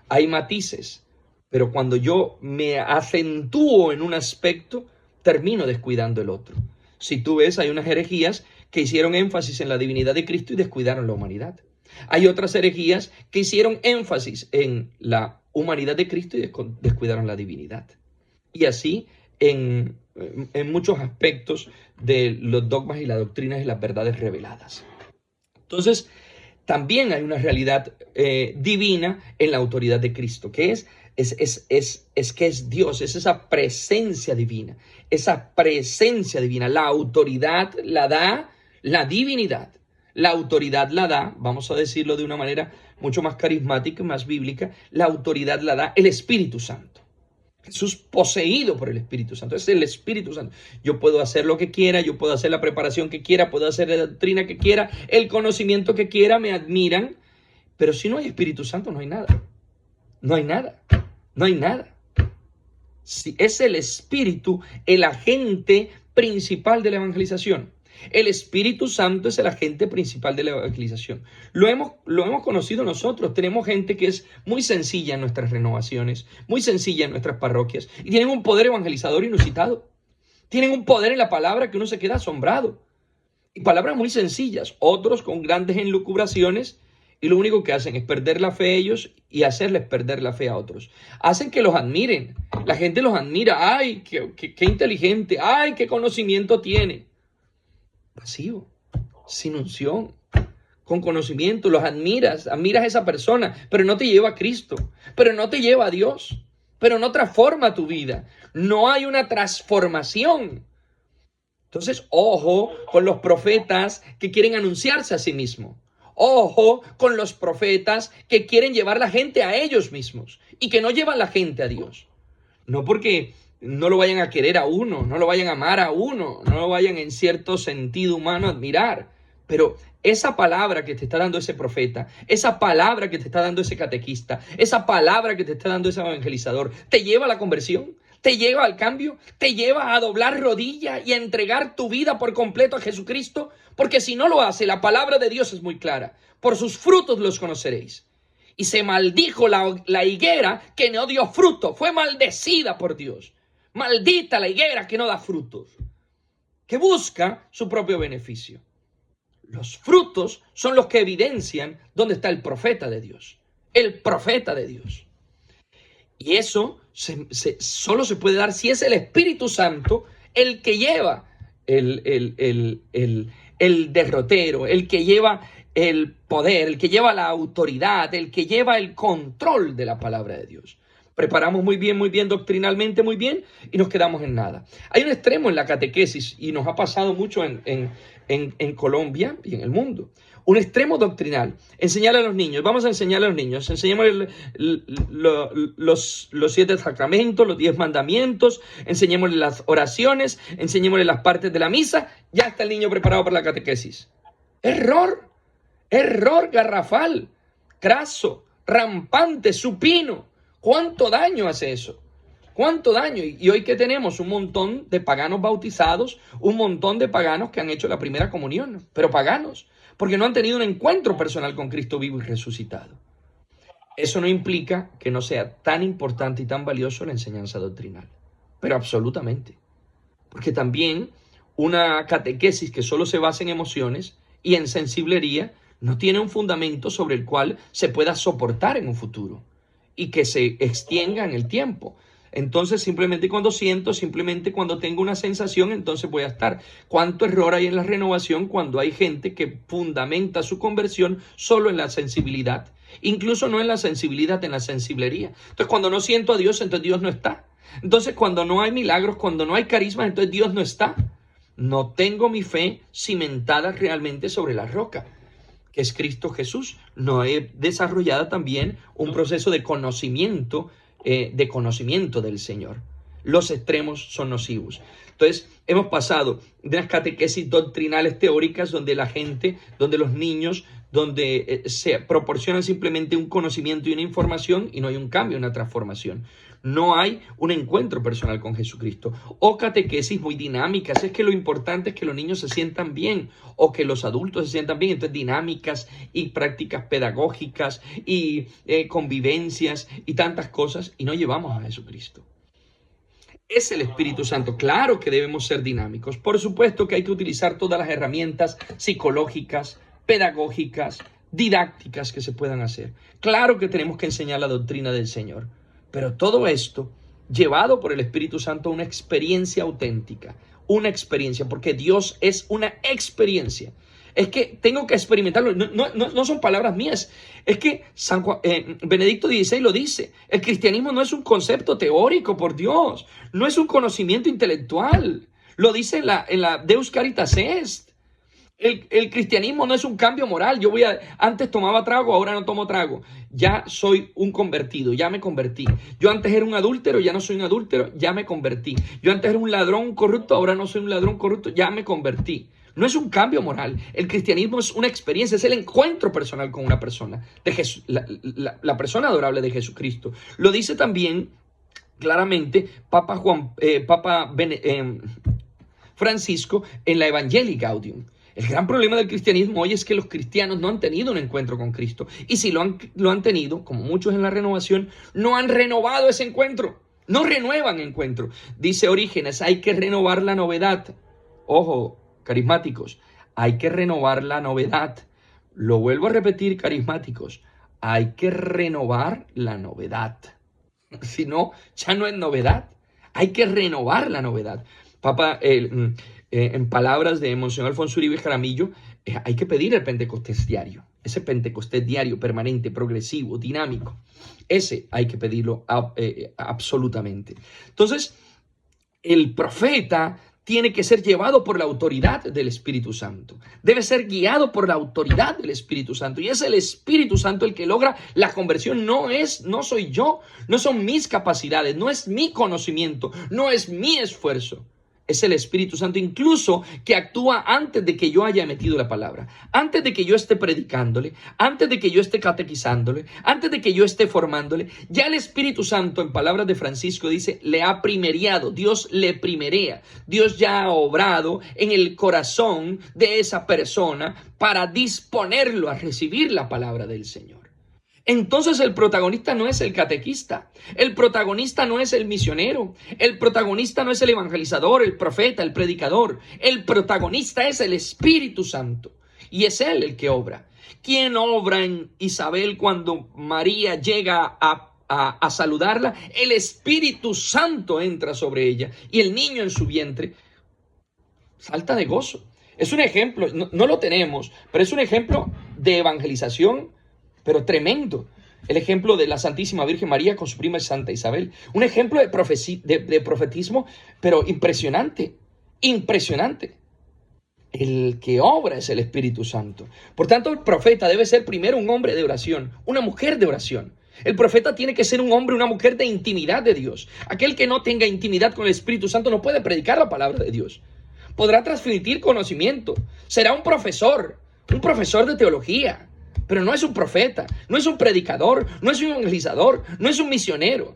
Hay matices, pero cuando yo me acentúo en un aspecto, termino descuidando el otro. Si tú ves, hay unas herejías que hicieron énfasis en la divinidad de Cristo y descuidaron la humanidad. Hay otras herejías que hicieron énfasis en la humanidad de Cristo y descuidaron la divinidad. Y así en muchos aspectos de los dogmas y las doctrinas y las verdades reveladas. Entonces, también hay una realidad divina en la autoridad de Cristo, que es que es Dios, es esa presencia divina, la autoridad la da la divinidad, la autoridad la da, vamos a decirlo de una manera mucho más carismática, más bíblica, la autoridad la da el Espíritu Santo. Jesús poseído por el Espíritu Santo, es el Espíritu Santo. Yo puedo hacer lo que quiera, yo puedo hacer la preparación que quiera, puedo hacer la doctrina que quiera, el conocimiento que quiera, me admiran. Pero si no hay Espíritu Santo, no hay nada. No hay nada. No hay nada. Si es el Espíritu el agente principal de la evangelización. El Espíritu Santo es el agente principal de la evangelización. Lo hemos conocido nosotros. Tenemos gente que es muy sencilla en nuestras renovaciones, muy sencilla en nuestras parroquias, y tienen un poder evangelizador inusitado. Tienen un poder en la palabra que uno se queda asombrado. Y palabras muy sencillas. Otros con grandes enlucubraciones, y lo único que hacen es perder la fe a ellos y hacerles perder la fe a otros. Hacen que los admiren. La gente los admira. ¡Ay, qué inteligente! ¡Ay, qué conocimiento tiene! Vacío, sin unción, con conocimiento, los admiras a esa persona, pero no te lleva a Cristo, pero no te lleva a Dios, pero no transforma tu vida, no hay una transformación. Entonces, ojo con los profetas que quieren anunciarse a sí mismos, ojo con los profetas que quieren llevar la gente a ellos mismos y que no llevan la gente a Dios, no porque no lo vayan a querer a uno, no lo vayan a amar a uno, no lo vayan en cierto sentido humano a admirar, Pero esa palabra que te está dando ese profeta, esa palabra que te está dando ese catequista, esa palabra que te está dando ese evangelizador, ¿te lleva a la conversión? ¿Te lleva al cambio? ¿Te lleva a doblar rodilla y a entregar tu vida por completo a Jesucristo? Porque si no lo hace, la palabra de Dios es muy clara. Por sus frutos los conoceréis. Y se maldijo la higuera que no dio fruto. Fue maldecida por Dios. Maldita la higuera que no da frutos, que busca su propio beneficio. Los frutos son los que evidencian dónde está el profeta de Dios. El profeta de Dios. Y eso solo se puede dar si es el Espíritu Santo el que lleva el derrotero, el que lleva el poder, el que lleva la autoridad, el que lleva el control de la palabra de Dios. Preparamos muy bien, doctrinalmente muy bien, y nos quedamos en nada. Hay un extremo en la catequesis, y nos ha pasado mucho en Colombia y en el mundo. Un extremo doctrinal. Enseñarle a los niños. Vamos a enseñarle a los niños. Enseñémosle los 7 sacramentos, los 10 mandamientos. Enseñémosle las oraciones. Enseñémosle las partes de la misa. Ya está el niño preparado para la catequesis. Error. Error garrafal. Craso. Rampante. Supino. ¿Cuánto daño hace eso? ¿Cuánto daño? Y hoy que tenemos un montón de paganos bautizados, un montón de paganos que han hecho la primera comunión, pero paganos, porque no han tenido un encuentro personal con Cristo vivo y resucitado. Eso no implica que no sea tan importante y tan valioso la enseñanza doctrinal, pero absolutamente. Porque también una catequesis que solo se basa en emociones y en sensiblería no tiene un fundamento sobre el cual se pueda soportar en un futuro y que se extienda en el tiempo. Entonces, simplemente cuando siento, simplemente cuando tengo una sensación, entonces voy a estar. ¿Cuánto error hay en la renovación cuando hay gente que fundamenta su conversión solo en la sensibilidad? Incluso no en la sensibilidad, en la sensiblería. Entonces, cuando no siento a Dios, entonces Dios no está. Entonces, cuando no hay milagros, cuando no hay carismas, entonces Dios no está. No tengo mi fe cimentada realmente sobre la roca, que es Cristo Jesús. No he desarrollado también un proceso de conocimiento del Señor. Los extremos son nocivos. Entonces, hemos pasado de las catequesis doctrinales teóricas donde la gente, donde los niños, donde se proporcionan simplemente un conocimiento y una información y no hay un cambio, una transformación. No hay un encuentro personal con Jesucristo. O catequesis muy dinámicas. Es que lo importante es que los niños se sientan bien o que los adultos se sientan bien. Entonces, dinámicas y prácticas pedagógicas y convivencias y tantas cosas. Y no llevamos a Jesucristo. Es el Espíritu Santo. Claro que debemos ser dinámicos. Por supuesto que hay que utilizar todas las herramientas psicológicas, pedagógicas, didácticas que se puedan hacer. Claro que tenemos que enseñar la doctrina del Señor. Pero todo esto llevado por el Espíritu Santo a una experiencia auténtica, una experiencia, porque Dios es una experiencia. Es que tengo que experimentarlo, no son palabras mías, es que Benedicto XVI lo dice, el cristianismo no es un concepto teórico, por Dios, no es un conocimiento intelectual, lo dice en la Deus Caritas Est. El cristianismo no es un cambio moral. Antes tomaba trago, ahora no tomo trago. Ya soy un convertido, ya me convertí. Yo antes era un adúltero, ya no soy un adúltero, ya me convertí. Yo antes era un ladrón corrupto, ahora no soy un ladrón corrupto, ya me convertí. No es un cambio moral. El cristianismo es una experiencia, es el encuentro personal con una persona, de Jesús, la persona adorable de Jesucristo. Lo dice también claramente Francisco en la Evangelii Gaudium. El gran problema del cristianismo hoy es que los cristianos no han tenido un encuentro con Cristo. Y si lo han tenido, como muchos en la renovación, no han renovado ese encuentro. No renuevan encuentro. Dice Orígenes, hay que renovar la novedad. Ojo, carismáticos, hay que renovar la novedad. Lo vuelvo a repetir, carismáticos, hay que renovar la novedad. Si no, ya no es novedad. Hay que renovar la novedad. En palabras de Monseñor Alfonso Uribe Jaramillo, hay que pedir el Pentecostés diario. Ese Pentecostés diario, permanente, progresivo, dinámico. Ese hay que pedirlo absolutamente. Entonces, el profeta tiene que ser llevado por la autoridad del Espíritu Santo. Debe ser guiado por la autoridad del Espíritu Santo. Y es el Espíritu Santo el que logra la conversión. No soy yo, no son mis capacidades, no es mi conocimiento, no es mi esfuerzo. es el Espíritu Santo, incluso que actúa antes de que yo haya emitido la palabra, antes de que yo esté predicándole, antes de que yo esté catequizándole, antes de que yo esté formándole. Ya el Espíritu Santo, en palabras de Francisco, dice, le ha primeriado, Dios le primerea. Dios ya ha obrado en el corazón de esa persona para disponerlo a recibir la palabra del Señor. Entonces el protagonista no es el catequista, el protagonista no es el misionero, el protagonista no es el evangelizador, el profeta, el predicador. El protagonista es el Espíritu Santo y es Él el que obra. ¿Quién obra en Isabel cuando María llega a saludarla? El Espíritu Santo entra sobre ella y el niño en su vientre salta de gozo. Es un ejemplo, no lo tenemos, pero es un ejemplo de evangelización, pero tremendo. El ejemplo de la Santísima Virgen María con su prima Santa Isabel. Un ejemplo de profetismo, pero impresionante. Impresionante. El que obra es el Espíritu Santo. Por tanto, el profeta debe ser primero un hombre de oración, una mujer de oración. El profeta tiene que ser un hombre, una mujer de intimidad de Dios. Aquel que no tenga intimidad con el Espíritu Santo no puede predicar la palabra de Dios. Podrá transmitir conocimiento. Será un profesor de teología. Pero no es un profeta, no es un predicador, no es un evangelizador, no es un misionero.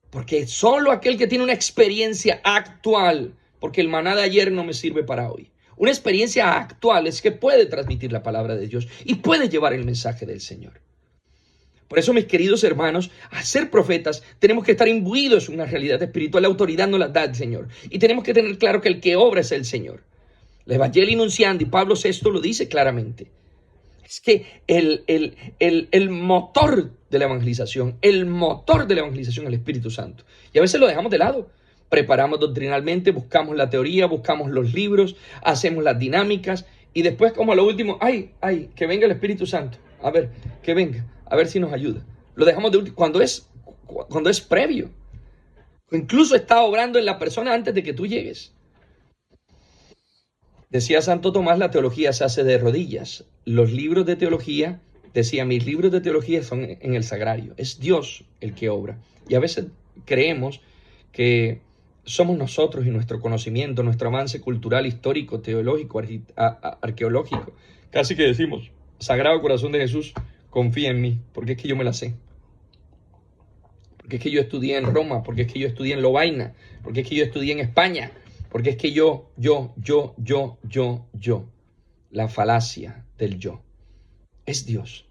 Porque solo aquel que tiene una experiencia actual, porque el maná de ayer no me sirve para hoy. Una experiencia actual es que puede transmitir la palabra de Dios y puede llevar el mensaje del Señor. Por eso, mis queridos hermanos, a ser profetas tenemos que estar imbuidos en una realidad espiritual. La autoridad nos la da el Señor. Y tenemos que tener claro que el que obra es el Señor. El Evangelii Nunciandi, Pablo VI lo dice claramente. Es que el motor de la evangelización, es el Espíritu Santo. Y a veces lo dejamos de lado. Preparamos doctrinalmente, buscamos la teoría, buscamos los libros, hacemos las dinámicas y después como a lo último, que venga el Espíritu Santo. A ver, que venga, a ver si nos ayuda. Lo dejamos de último cuando es previo. Incluso está obrando en la persona antes de que tú llegues. Decía Santo Tomás, la teología se hace de rodillas. Los libros de teología, decía, mis libros de teología son en el sagrario. Es Dios el que obra. Y a veces creemos que somos nosotros y nuestro conocimiento, nuestro avance cultural, histórico, teológico, arqueológico. Casi que decimos, Sagrado Corazón de Jesús, confía en mí, porque es que yo me la sé. Porque es que yo estudié en Roma, porque es que yo estudié en Lovaina, porque es que yo estudié en España. Porque es que yo. La falacia del yo. Es Dios.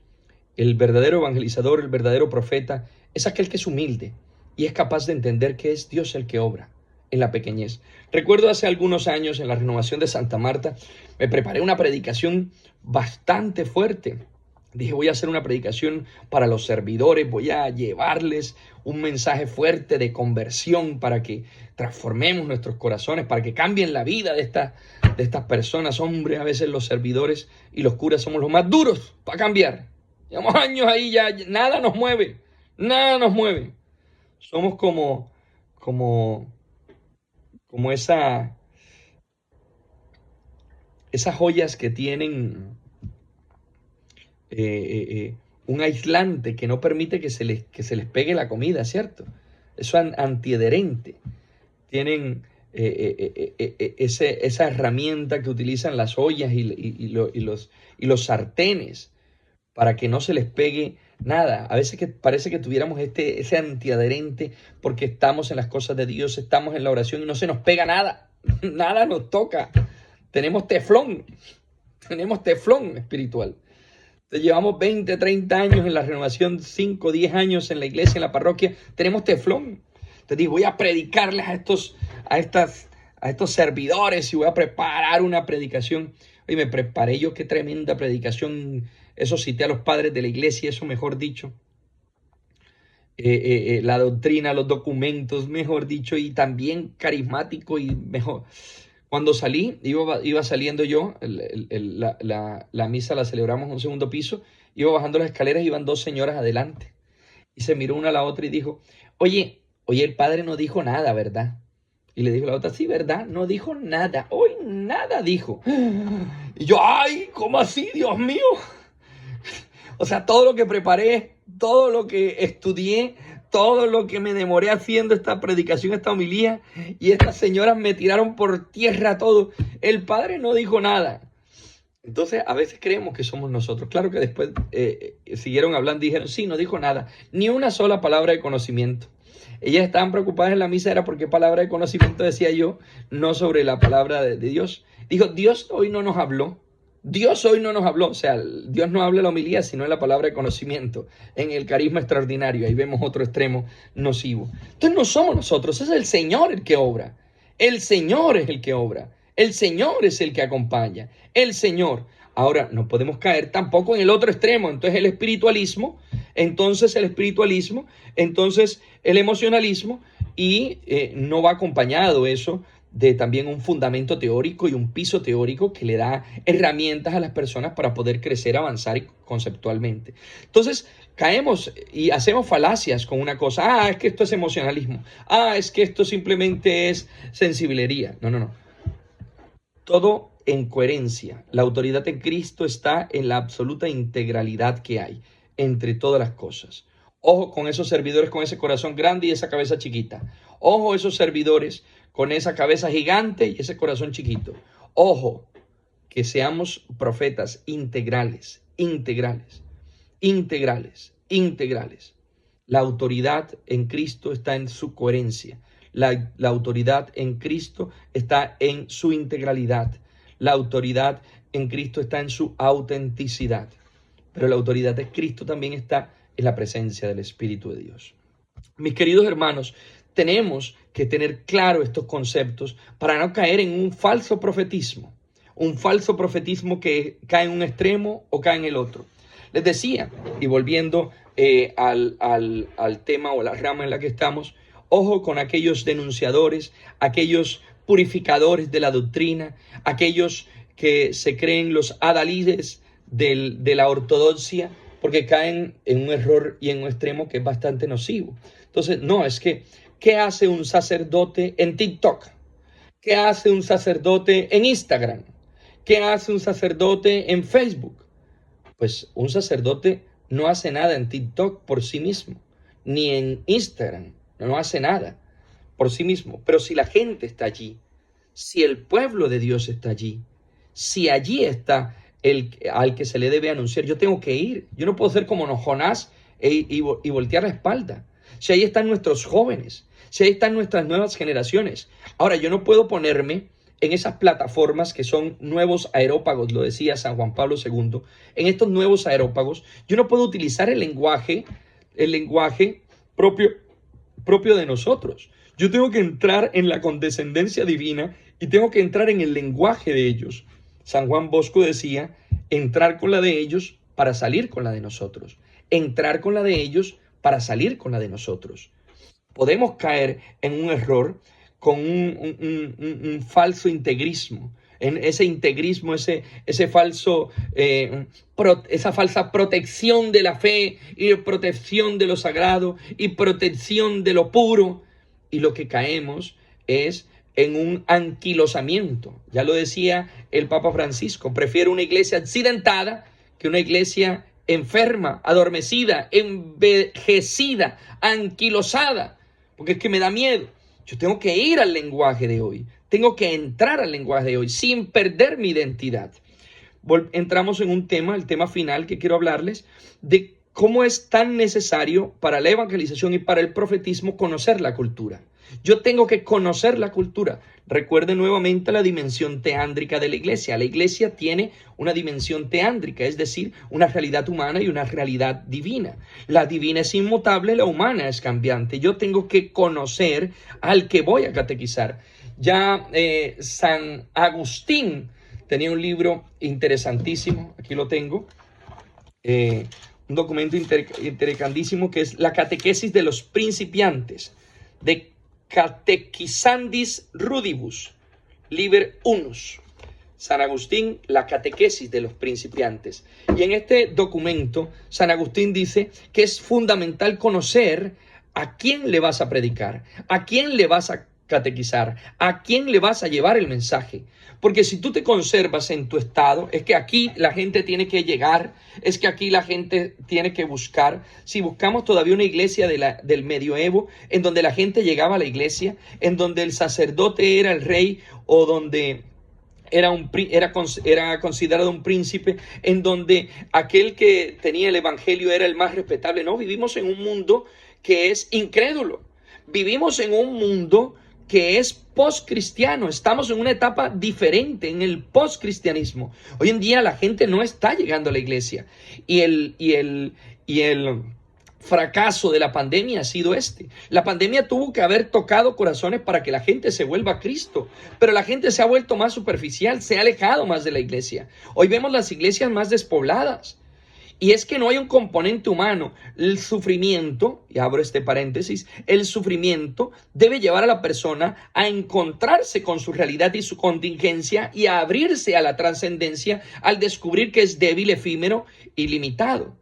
El verdadero evangelizador, el verdadero profeta, es aquel que es humilde y es capaz de entender que es Dios el que obra en la pequeñez. Recuerdo hace algunos años en la renovación de Santa Marta, me preparé una predicación bastante fuerte. Dije, voy a hacer una predicación para los servidores, voy a llevarles un mensaje fuerte de conversión para que transformemos nuestros corazones, para que cambien la vida de estas personas. Hombre, a veces los servidores y los curas somos los más duros para cambiar. Llevamos años ahí, ya nada nos mueve, nada nos mueve. Somos como esas joyas que tienen un aislante que no permite que se les pegue la comida, ¿cierto? Eso es antiadherente. Tienen esa herramienta que utilizan las ollas y los sartenes para que no se les pegue nada. A veces que parece que tuviéramos ese antiadherente porque estamos en las cosas de Dios, estamos en la oración y no se nos pega nada. Nada nos toca. Tenemos teflón espiritual. Llevamos 20, 30 años en la renovación, 5, 10 años en la iglesia, en la parroquia. Tenemos teflón. Te digo, voy a predicarles a estos servidores y voy a preparar una predicación. Oye, me preparé yo, qué tremenda predicación. Eso cité a los padres de la iglesia, eso mejor dicho. La doctrina, los documentos, mejor dicho, y también carismático y mejor. Cuando salí, iba saliendo yo, la misa la celebramos en un segundo piso, iba bajando las escaleras, iban dos señoras adelante. Y se miró una a la otra y dijo, oye, el padre no dijo nada, ¿verdad? Y le dijo la otra, sí, ¿verdad? No dijo nada, hoy nada dijo. Y yo, ay, ¿cómo así, Dios mío? O sea, todo lo que preparé, todo lo que estudié, todo lo que me demoré haciendo esta predicación, esta homilía, y estas señoras me tiraron por tierra todo. El padre no dijo nada. Entonces, a veces creemos que somos nosotros. Claro que después siguieron hablando y dijeron, sí, no dijo nada. Ni una sola palabra de conocimiento. Ellas estaban preocupadas en la misa, era porque palabra de conocimiento decía yo, no sobre la palabra de Dios. Dijo, Dios hoy no nos habló. Dios hoy no nos habló. O sea, Dios no habla en la homilía, sino en la palabra de conocimiento, en el carisma extraordinario. Ahí vemos otro extremo nocivo. Entonces no somos nosotros, es el Señor el que obra. El Señor es el que obra. El Señor es el que acompaña. El Señor. Ahora, no podemos caer tampoco en el otro extremo. Entonces el espiritualismo, entonces el emocionalismo, y no va acompañado eso de también un fundamento teórico y un piso teórico que le da herramientas a las personas para poder crecer, avanzar conceptualmente. Entonces caemos y hacemos falacias con una cosa. Es que esto es emocionalismo. Es que esto simplemente es sensiblería. No. Todo en coherencia. La autoridad en Cristo está en la absoluta integralidad que hay entre todas las cosas. Ojo con esos servidores con ese corazón grande y esa cabeza chiquita. Ojo esos servidores con esa cabeza gigante y ese corazón chiquito. Ojo, que seamos profetas integrales. La autoridad en Cristo está en su coherencia. La autoridad en Cristo está en su integralidad. La autoridad en Cristo está en su autenticidad. Pero la autoridad de Cristo también está en la presencia del Espíritu de Dios. Mis queridos hermanos, tenemos que tener claro estos conceptos para no caer en un falso profetismo. Un falso profetismo que cae en un extremo o cae en el otro. Les decía, y volviendo al tema o la rama en la que estamos, ojo con aquellos denunciadores, aquellos purificadores de la doctrina, aquellos que se creen los adalides de la ortodoxia, porque caen en un error y en un extremo que es bastante nocivo. Entonces, ¿qué hace un sacerdote en TikTok? ¿Qué hace un sacerdote en Instagram? ¿Qué hace un sacerdote en Facebook? Pues un sacerdote no hace nada en TikTok por sí mismo, ni en Instagram. No hace nada por sí mismo. Pero si la gente está allí, si el pueblo de Dios está allí, si allí está al que se le debe anunciar, yo tengo que ir. Yo no puedo ser como Jonás y voltear la espalda. Si ahí están nuestros jóvenes, si ahí están nuestras nuevas generaciones. Ahora, yo no puedo ponerme en esas plataformas que son nuevos aerópagos, lo decía San Juan Pablo II. En estos nuevos aerópagos, yo no puedo utilizar el lenguaje propio de nosotros. Yo tengo que entrar en la condescendencia divina y tengo que entrar en el lenguaje de ellos. San Juan Bosco decía, entrar con la de ellos para salir con la de nosotros. Entrar con la de ellos para salir con la de nosotros. Podemos caer en un error con un falso integrismo. En ese integrismo, esa falsa protección de la fe y protección de lo sagrado y protección de lo puro. Y lo que caemos es en un anquilosamiento. Ya lo decía el Papa Francisco, prefiero una iglesia accidentada que una iglesia enferma, adormecida, envejecida, anquilosada, porque es que me da miedo. Yo tengo que ir al lenguaje de hoy, tengo que entrar al lenguaje de hoy sin perder mi identidad. Entramos en un tema, el tema final que quiero hablarles, de cómo es tan necesario para la evangelización y para el profetismo conocer la cultura. Yo tengo que conocer la cultura. Recuerden nuevamente la dimensión teándrica de la iglesia. La iglesia tiene una dimensión teándrica, es decir, una realidad humana y una realidad divina. La divina es inmutable, la humana es cambiante. Yo tengo que conocer al que voy a catequizar. Ya San Agustín tenía un libro interesantísimo, aquí lo tengo, un documento interesantísimo que es la catequesis de los principiantes, de Catequizandis Rudibus, Liber Unus. San Agustín, la catequesis de los principiantes. Y en este documento, San Agustín dice que es fundamental conocer a quién le vas a predicar, a quién le vas a catequizar? ¿A quién le vas a llevar el mensaje? Porque si tú te conservas en tu estado, es que aquí la gente tiene que llegar, es que aquí la gente tiene que buscar. Si buscamos todavía una iglesia del medioevo, en donde la gente llegaba a la iglesia, en donde el sacerdote era el rey, o donde era considerado un príncipe, en donde aquel que tenía el evangelio era el más respetable. No, vivimos en un mundo que es incrédulo. Vivimos en un mundo que es postcristiano. Estamos en una etapa diferente, en el postcristianismo. Hoy en día la gente no está llegando a la iglesia. Y el fracaso de la pandemia ha sido este. La pandemia tuvo que haber tocado corazones para que la gente se vuelva a Cristo, pero la gente se ha vuelto más superficial, se ha alejado más de la iglesia. Hoy vemos las iglesias más despobladas. Y es que no hay un componente humano. El sufrimiento, y abro este paréntesis, el sufrimiento debe llevar a la persona a encontrarse con su realidad y su contingencia y a abrirse a la trascendencia al descubrir que es débil, efímero y limitado.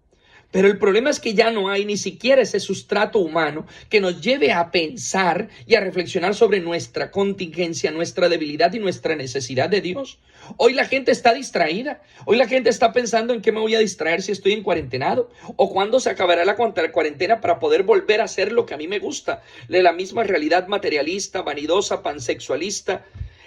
Pero el problema es que ya no hay ni siquiera ese sustrato humano que nos lleve a pensar y a reflexionar sobre nuestra contingencia, nuestra debilidad y nuestra necesidad de Dios. Hoy la gente está distraída. Hoy la gente está pensando en qué me voy a distraer si estoy en cuarentenado, o cuándo se acabará la cuarentena para poder volver a hacer lo que a mí me gusta. De la misma realidad materialista, vanidosa, pansexualista,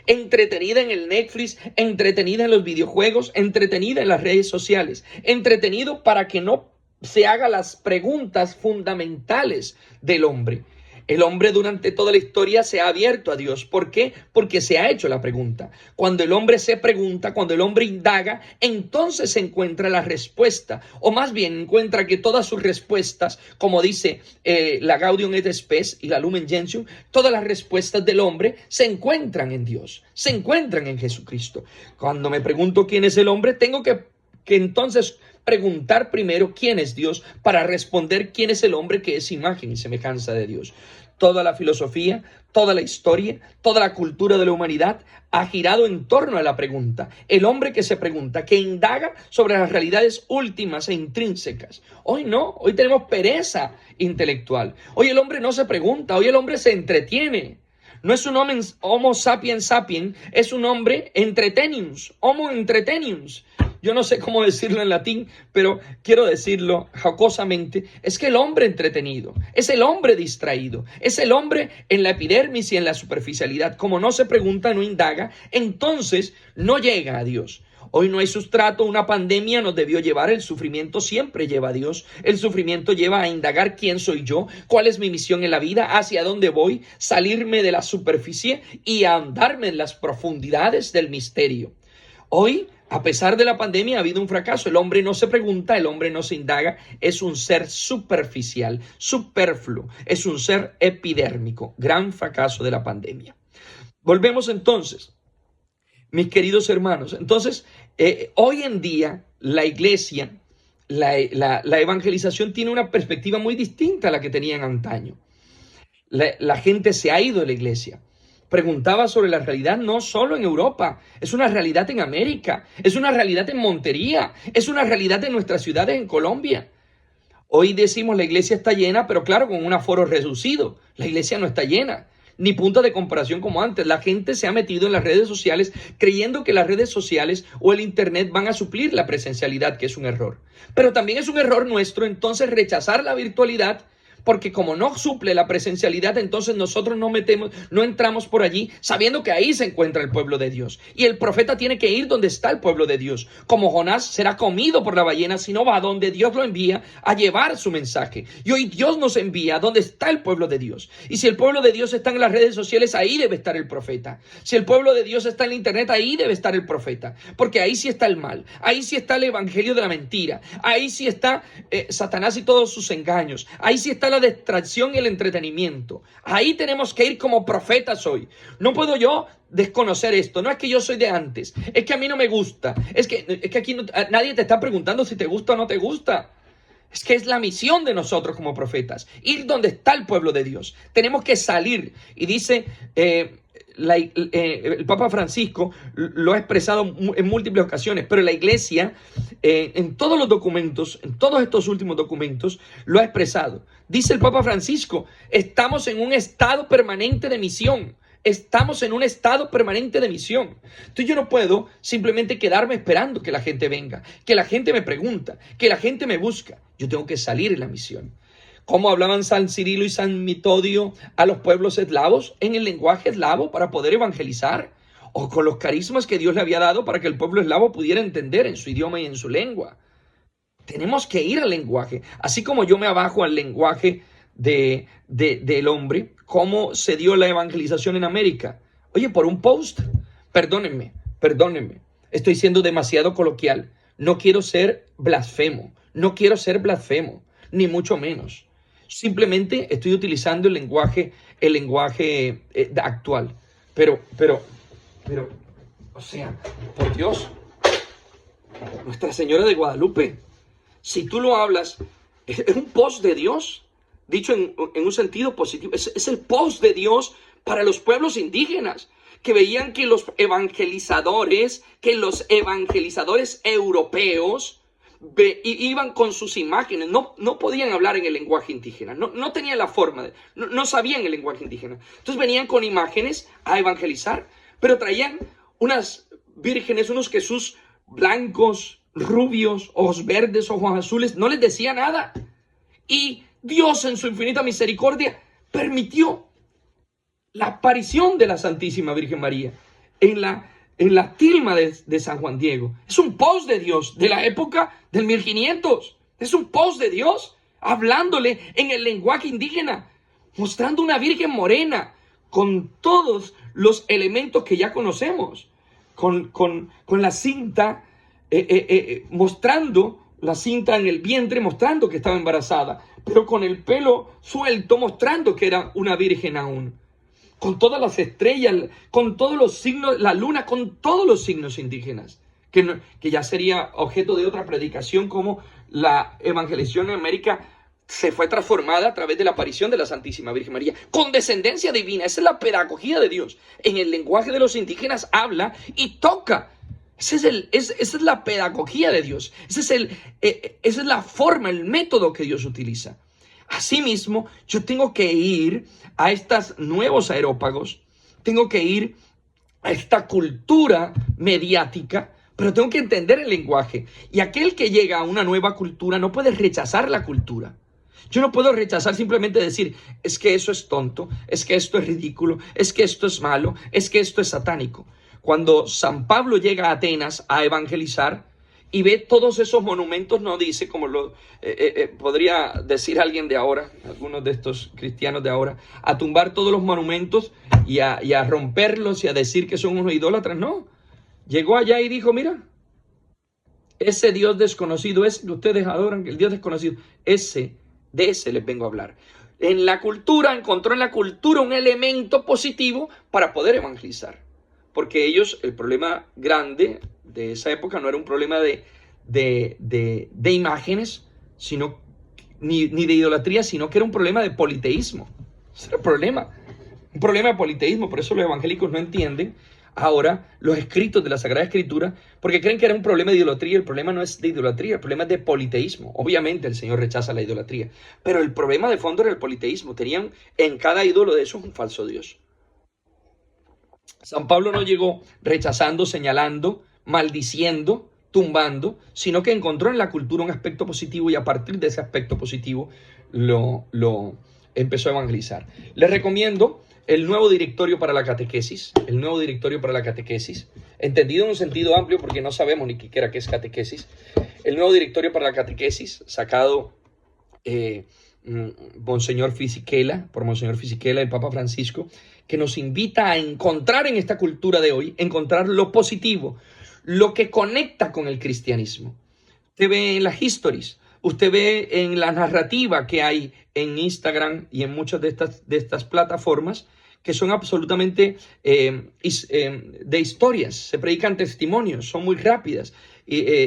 entretenida en el Netflix, entretenida en los videojuegos, entretenida en las redes sociales, entretenido para que no se haga las preguntas fundamentales del hombre. El hombre durante toda la historia se ha abierto a Dios. ¿Por qué? Porque se ha hecho la pregunta. Cuando el hombre se pregunta, cuando el hombre indaga, entonces se encuentra la respuesta. O más bien encuentra que todas sus respuestas, como dice la Gaudium et Spes y la Lumen Gentium, todas las respuestas del hombre se encuentran en Dios, se encuentran en Jesucristo. Cuando me pregunto quién es el hombre, tengo que entonces preguntar primero quién es Dios para responder quién es el hombre, que es imagen y semejanza de Dios. Toda la filosofía, toda la historia, toda la cultura de la humanidad ha girado en torno a la pregunta. El hombre que se pregunta, que indaga sobre las realidades últimas e intrínsecas. Hoy no, hoy tenemos pereza intelectual. Hoy el hombre no se pregunta, hoy el hombre se entretiene. No es un homo sapiens sapiens, es un hombre entretenius, homo entretenius. Yo no sé cómo decirlo en latín, pero quiero decirlo jocosamente. Es que el hombre entretenido, es el hombre distraído, es el hombre en la epidermis y en la superficialidad. Como no se pregunta, no indaga, entonces no llega a Dios. Hoy no hay sustrato, una pandemia nos debió llevar, el sufrimiento siempre lleva a Dios, el sufrimiento lleva a indagar quién soy yo, cuál es mi misión en la vida, hacia dónde voy, salirme de la superficie y a andarme en las profundidades del misterio. Hoy, a pesar de la pandemia, ha habido un fracaso. El hombre no se pregunta, el hombre no se indaga, es un ser superficial, superfluo, es un ser epidérmico. Gran fracaso de la pandemia. Volvemos entonces, mis queridos hermanos. Entonces, hoy en día la iglesia, la evangelización tiene una perspectiva muy distinta a la que tenían antaño. La gente se ha ido de la iglesia. Preguntaba sobre la realidad no solo en Europa, es una realidad en América, es una realidad en Montería, es una realidad en nuestras ciudades en Colombia. Hoy decimos la iglesia está llena, pero claro, con un aforo reducido. La iglesia no está llena, ni punto de comparación como antes. La gente se ha metido en las redes sociales creyendo que las redes sociales o el internet van a suplir la presencialidad, que es un error. Pero también es un error nuestro entonces rechazar la virtualidad, porque como no suple la presencialidad, entonces nosotros no entramos por allí sabiendo que ahí se encuentra el pueblo de Dios. Y el profeta tiene que ir donde está el pueblo de Dios. Como Jonás será comido por la ballena si no va a donde Dios lo envía a llevar su mensaje. Y hoy Dios nos envía donde está el pueblo de Dios. Y si el pueblo de Dios está en las redes sociales, ahí debe estar el profeta. Si el pueblo de Dios está en la internet, ahí debe estar el profeta. Porque ahí sí está el mal. Ahí sí está el evangelio de la mentira. Ahí sí está Satanás y todos sus engaños. Ahí sí está la distracción y el entretenimiento. Ahí tenemos que ir como profetas hoy. No puedo yo desconocer esto. No es que yo soy de antes, es que a mí no me gusta, es que aquí nadie te está preguntando si te gusta o no te gusta. Es que es la misión de nosotros como profetas, ir donde está el pueblo de Dios. Tenemos que salir. Y dice el Papa Francisco lo ha expresado en múltiples ocasiones, pero la iglesia en todos los documentos, en todos estos últimos documentos, lo ha expresado. Dice el Papa Francisco, estamos en un estado permanente de misión. estamos en un estado permanente de misión. Entonces yo no puedo simplemente quedarme esperando que la gente venga, que la gente me pregunta, que la gente me busca. Yo tengo que salir en la misión. ¿Cómo hablaban San Cirilo y San Metodio a los pueblos eslavos? En el lenguaje eslavo para poder evangelizar, o con los carismas que Dios le había dado para que el pueblo eslavo pudiera entender en su idioma y en su lengua. Tenemos que ir al lenguaje, así como yo me abajo al lenguaje del hombre. ¿Cómo se dio la evangelización en América? Oye, por un post. Perdónenme, estoy siendo demasiado coloquial. No quiero ser blasfemo, ni mucho menos. Simplemente estoy utilizando el lenguaje actual. Pero, o sea, por Dios, Nuestra Señora de Guadalupe, si tú lo hablas, es un post de Dios, dicho en un sentido positivo. Es el post de Dios para los pueblos indígenas, que veían que los evangelizadores europeos iban con sus imágenes, no podían hablar en el lenguaje indígena, no tenían la forma, no sabían el lenguaje indígena. Entonces venían con imágenes a evangelizar, pero traían unas vírgenes, unos Jesús blancos, rubios, ojos verdes, ojos azules, no les decía nada. Y Dios en su infinita misericordia permitió la aparición de la Santísima Virgen María en la tilma de San Juan Diego. Es un post de Dios de la época del 1500. Es un post de Dios hablándole en el lenguaje indígena, mostrando una Virgen morena con todos los elementos que ya conocemos, con la cinta, mostrando la cinta en el vientre, mostrando que estaba embarazada, pero con el pelo suelto, mostrando que era una virgen aún, con todas las estrellas, con todos los signos, la luna, con todos los signos indígenas, que ya sería objeto de otra predicación, como la evangelización en América se fue transformada a través de la aparición de la Santísima Virgen María, con descendencia divina. Esa es la pedagogía de Dios. En el lenguaje de los indígenas habla y toca. Esa es la pedagogía de Dios. Esa es la forma, el método que Dios utiliza. Asimismo, yo tengo que ir a estos nuevos aerópagos, tengo que ir a esta cultura mediática, pero tengo que entender el lenguaje. Y aquel que llega a una nueva cultura no puede rechazar la cultura. Yo no puedo rechazar, simplemente decir, es que eso es tonto, es que esto es ridículo, es que esto es malo, es que esto es satánico. Cuando San Pablo llega a Atenas a evangelizar y ve todos esos monumentos, no dice, como lo podría decir alguien de ahora, algunos de estos cristianos de ahora, a tumbar todos los monumentos y a romperlos y a decir que son unos idólatras. No, llegó allá y dijo, mira, ese Dios desconocido, ese que ustedes adoran, el Dios desconocido, de ese les vengo a hablar. En la cultura, encontró en la cultura un elemento positivo para poder evangelizar. Porque ellos, el problema grande de esa época no era un problema de imágenes, sino ni de idolatría, sino que era un problema de politeísmo. Ese era el problema, un problema de politeísmo. Por eso los evangélicos no entienden ahora los escritos de la Sagrada Escritura, porque creen que era un problema de idolatría. El problema no es de idolatría, el problema es de politeísmo. Obviamente el Señor rechaza la idolatría, pero el problema de fondo era el politeísmo. Tenían en cada ídolo de esos un falso Dios. San Pablo no llegó rechazando, señalando, maldiciendo, tumbando, sino que encontró en la cultura un aspecto positivo y a partir de ese aspecto positivo lo empezó a evangelizar. Les recomiendo el nuevo directorio para la catequesis, entendido en un sentido amplio porque no sabemos ni siquiera qué es catequesis. El nuevo directorio para la catequesis, sacado por Monseñor Fisichella, el Papa Francisco, que nos invita a encontrar en esta cultura de hoy, encontrar lo positivo, lo que conecta con el cristianismo. Usted ve en las histories, usted ve en la narrativa que hay en Instagram y en muchas de estas plataformas, que son absolutamente de historias, se predican testimonios, son muy rápidas,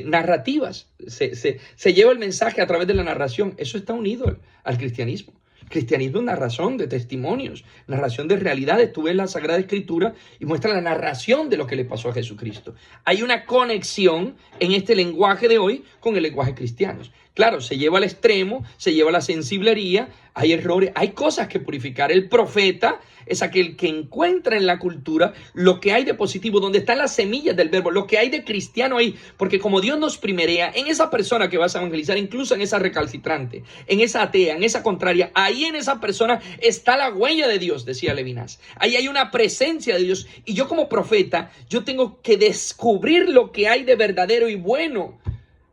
narrativas, se lleva el mensaje a través de la narración. Eso está unido al cristianismo. El cristianismo es narración de testimonios, narración de realidades. Tú ves la Sagrada Escritura y muestra la narración de lo que le pasó a Jesucristo. Hay una conexión en este lenguaje de hoy con el lenguaje cristiano. Claro, se lleva al extremo, se lleva a la sensiblería, hay errores, hay cosas que purificar. El profeta es aquel que encuentra en la cultura lo que hay de positivo, donde están las semillas del verbo, lo que hay de cristiano ahí, porque como Dios nos primerea en esa persona que vas a evangelizar, incluso en esa recalcitrante, en esa atea, en esa contraria, ahí en esa persona está la huella de Dios, decía Levinas. Ahí hay una presencia de Dios, y yo como profeta, yo tengo que descubrir lo que hay de verdadero y bueno.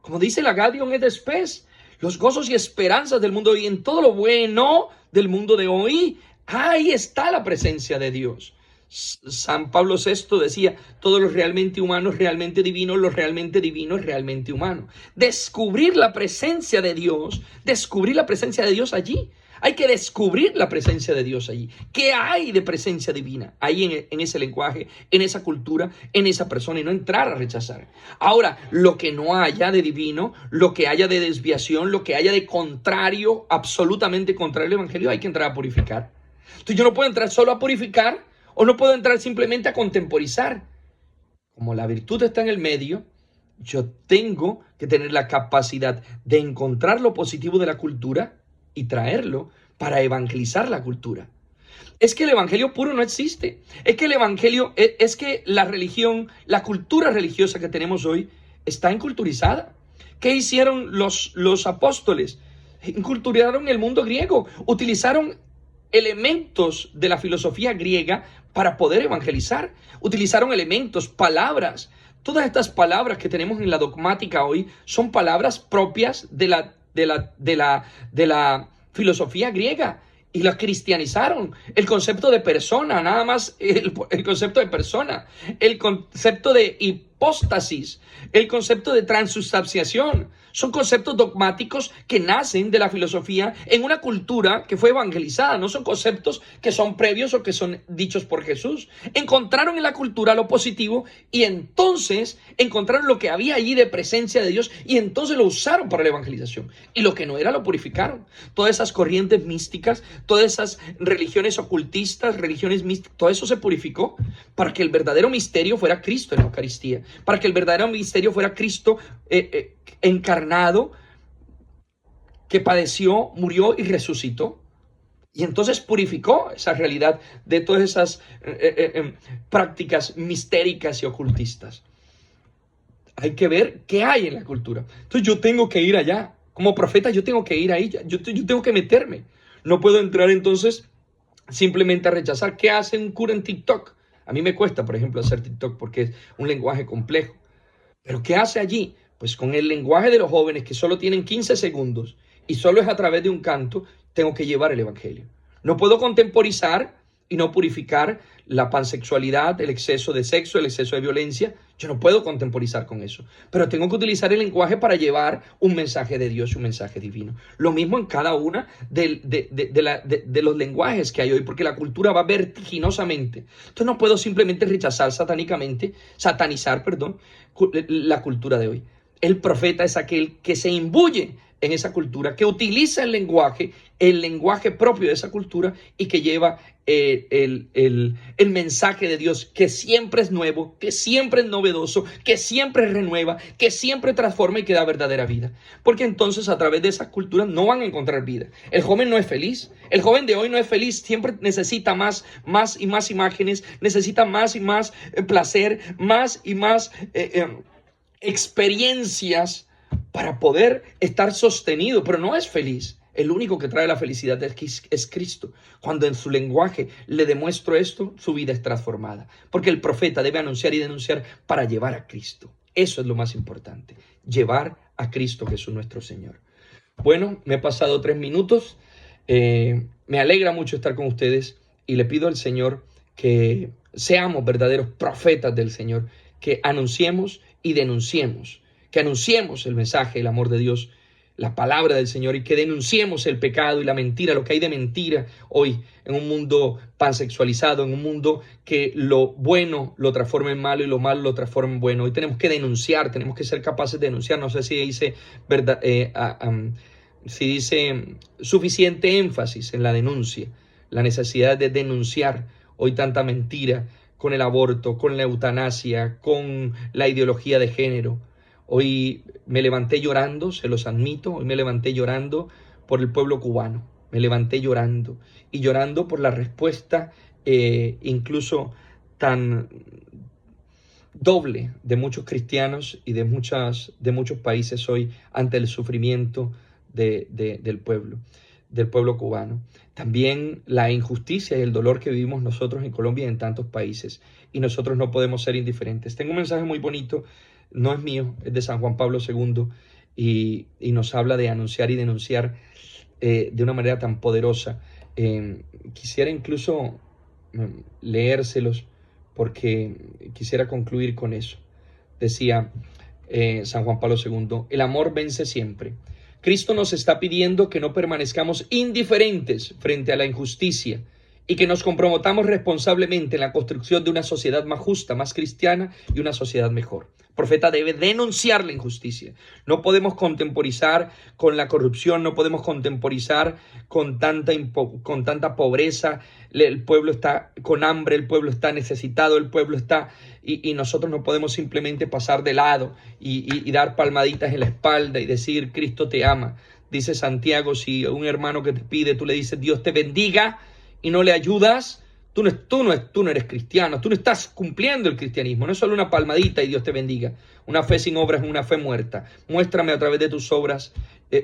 Como dice la Gaudium et Spes, los gozos y esperanzas del mundo de hoy, en todo lo bueno del mundo de hoy, ahí está la presencia de Dios. San Pablo VI decía, todo lo realmente humano es realmente divino, lo realmente divino es realmente humano. Descubrir la presencia de Dios, descubrir la presencia de Dios allí. Hay que descubrir la presencia de Dios allí. ¿Qué hay de presencia divina ahí en ese lenguaje, en esa cultura, en esa persona, y no entrar a rechazar? Ahora, lo que no haya de divino, lo que haya de desviación, lo que haya de contrario, absolutamente contrario al evangelio, hay que entrar a purificar. Entonces yo no puedo entrar solo a purificar, o no puedo entrar simplemente a contemporizar. Como la virtud está en el medio, yo tengo que tener la capacidad de encontrar lo positivo de la cultura y traerlo para evangelizar la cultura. Es que el evangelio puro no existe. Es que el evangelio, es que la religión, la cultura religiosa que tenemos hoy está enculturizada. ¿Qué hicieron los apóstoles? Enculturaron el mundo griego. Utilizaron elementos de la filosofía griega para poder evangelizar. Utilizaron elementos, palabras. Todas estas palabras que tenemos en la dogmática hoy son palabras propias de la filosofía griega, y la cristianizaron. El concepto de persona, nada más el concepto de persona, el concepto de hipóstasis, el concepto de transubstanciación, son conceptos dogmáticos que nacen de la filosofía en una cultura que fue evangelizada. No son conceptos que son previos o que son dichos por Jesús. Encontraron en la cultura lo positivo, y entonces encontraron lo que había allí de presencia de Dios, y entonces lo usaron para la evangelización. Y lo que no era lo purificaron. Todas esas corrientes místicas, todas esas religiones ocultistas, religiones místicas, todo eso se purificó para que el verdadero misterio fuera Cristo en la Eucaristía, para que el verdadero misterio fuera Cristo encarnado, que padeció, murió y resucitó. Y entonces purificó esa realidad de todas esas prácticas mistéricas y ocultistas. Hay que ver qué hay en la cultura. Entonces yo tengo que ir allá. Como profeta yo tengo que ir ahí. Yo tengo que meterme. No puedo entrar entonces simplemente a rechazar. ¿Qué hace un cura en TikTok? A mí me cuesta, por ejemplo, hacer TikTok porque es un lenguaje complejo. ¿Pero qué hace allí? Pues con el lenguaje de los jóvenes, que solo tienen 15 segundos y solo es a través de un canto, tengo que llevar el evangelio. No puedo contemporizar y no purificar la pansexualidad, el exceso de sexo, el exceso de violencia. Yo no puedo contemporizar con eso, pero tengo que utilizar el lenguaje para llevar un mensaje de Dios, un mensaje divino. Lo mismo en cada una de los lenguajes que hay hoy, porque la cultura va vertiginosamente. Entonces no puedo simplemente rechazar satanizar, la cultura de hoy. El profeta es aquel que se imbuye en esa cultura, que utiliza el lenguaje propio de esa cultura, y que lleva el mensaje de Dios, que siempre es nuevo, que siempre es novedoso, que siempre renueva, que siempre transforma y que da verdadera vida. Porque entonces a través de esa cultura no van a encontrar vida. El joven no es feliz. El joven de hoy no es feliz. Siempre necesita más y más imágenes, necesita más y más placer, más y más experiencias para poder estar sostenido, pero no es feliz. El único que trae la felicidad es Cristo. Cuando en su lenguaje le demuestro esto, su vida es transformada. Porque el profeta debe anunciar y denunciar para llevar a Cristo. Eso es lo más importante. Llevar a Cristo Jesús nuestro Señor. Bueno, me he pasado 3 minutos. Me alegra mucho estar con ustedes y le pido al Señor que seamos verdaderos profetas del Señor, que anunciemos y denunciemos, que anunciemos el mensaje, el amor de Dios, la palabra del Señor, y que denunciemos el pecado y la mentira, lo que hay de mentira hoy en un mundo pansexualizado, en un mundo que lo bueno lo transforma en malo y lo malo lo transforma en bueno. Hoy tenemos que denunciar, tenemos que ser capaces de denunciar. No sé si dice verdad, si dice suficiente énfasis en la denuncia, la necesidad de denunciar hoy tanta mentira con el aborto, con la eutanasia, con la ideología de género. Hoy me levanté llorando, se los admito, hoy me levanté llorando por el pueblo cubano. me levanté llorando, y llorando por la respuesta incluso tan doble de muchos cristianos y de muchos países hoy ante el sufrimiento del pueblo cubano. También la injusticia y el dolor que vivimos nosotros en Colombia y en tantos países. Y nosotros no podemos ser indiferentes. Tengo un mensaje muy bonito, no es mío, es de San Juan Pablo II, y nos habla de anunciar y denunciar de una manera tan poderosa. Quisiera incluso leérselos porque quisiera concluir con eso. Decía San Juan Pablo II, el amor vence siempre. Cristo nos está pidiendo que no permanezcamos indiferentes frente a la injusticia y que nos comprometamos responsablemente en la construcción de una sociedad más justa, más cristiana y una sociedad mejor. El profeta debe denunciar la injusticia. No podemos contemporizar con la corrupción, no podemos contemporizar con tanta pobreza. El pueblo está con hambre, el pueblo está necesitado, el pueblo está... Y nosotros no podemos simplemente pasar de lado y dar palmaditas en la espalda y decir, Cristo te ama. Dice Santiago, si un hermano que te pide, tú le dices, Dios te bendiga, y no le ayudas, tú no eres cristiano, tú no estás cumpliendo el cristianismo. No es solo una palmadita y Dios te bendiga. Una fe sin obras es una fe muerta. Muéstrame a través de tus obras,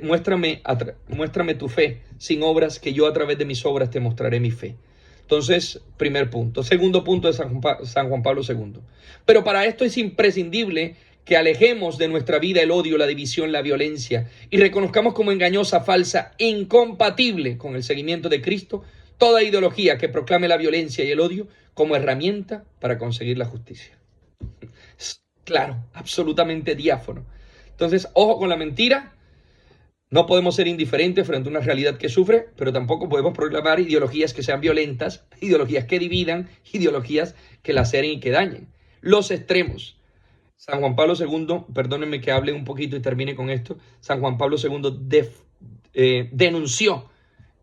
muéstrame tu fe sin obras, que yo a través de mis obras te mostraré mi fe. Entonces, primer punto. Segundo punto de San Juan Pablo II. Pero para esto es imprescindible que alejemos de nuestra vida el odio, la división, la violencia, y reconozcamos como engañosa, falsa, incompatible con el seguimiento de Cristo toda ideología que proclame la violencia y el odio como herramienta para conseguir la justicia. Claro, absolutamente diáfano. Entonces, ojo con la mentira. No podemos ser indiferentes frente a una realidad que sufre, pero tampoco podemos proclamar ideologías que sean violentas, ideologías que dividan, ideologías que laceren y que dañen. Los extremos. San Juan Pablo II, perdónenme que hable un poquito y termine con esto, San Juan Pablo II denunció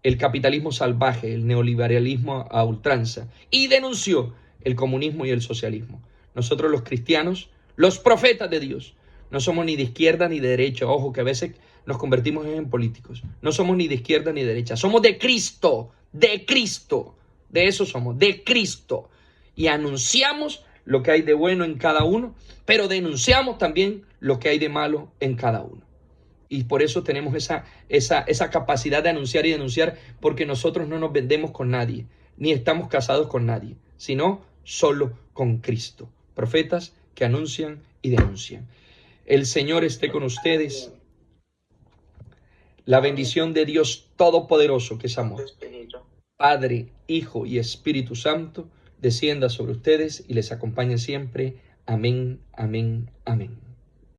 el capitalismo salvaje, el neoliberalismo a ultranza, y denunció el comunismo y el socialismo. Nosotros los cristianos, los profetas de Dios, no somos ni de izquierda ni de derecha. Ojo, que a veces nos convertimos en políticos. No somos ni de izquierda ni de derecha. Somos de Cristo, de Cristo. De eso somos, de Cristo. Y anunciamos lo que hay de bueno en cada uno, pero denunciamos también lo que hay de malo en cada uno. Y por eso tenemos esa capacidad de anunciar y denunciar, porque nosotros no nos vendemos con nadie, ni estamos casados con nadie, sino solo con Cristo. Profetas que anuncian y denuncian. El Señor esté con ustedes. La bendición de Dios Todopoderoso, que es amor, Padre, Hijo y Espíritu Santo, descienda sobre ustedes y les acompañe siempre. Amén, amén, amén.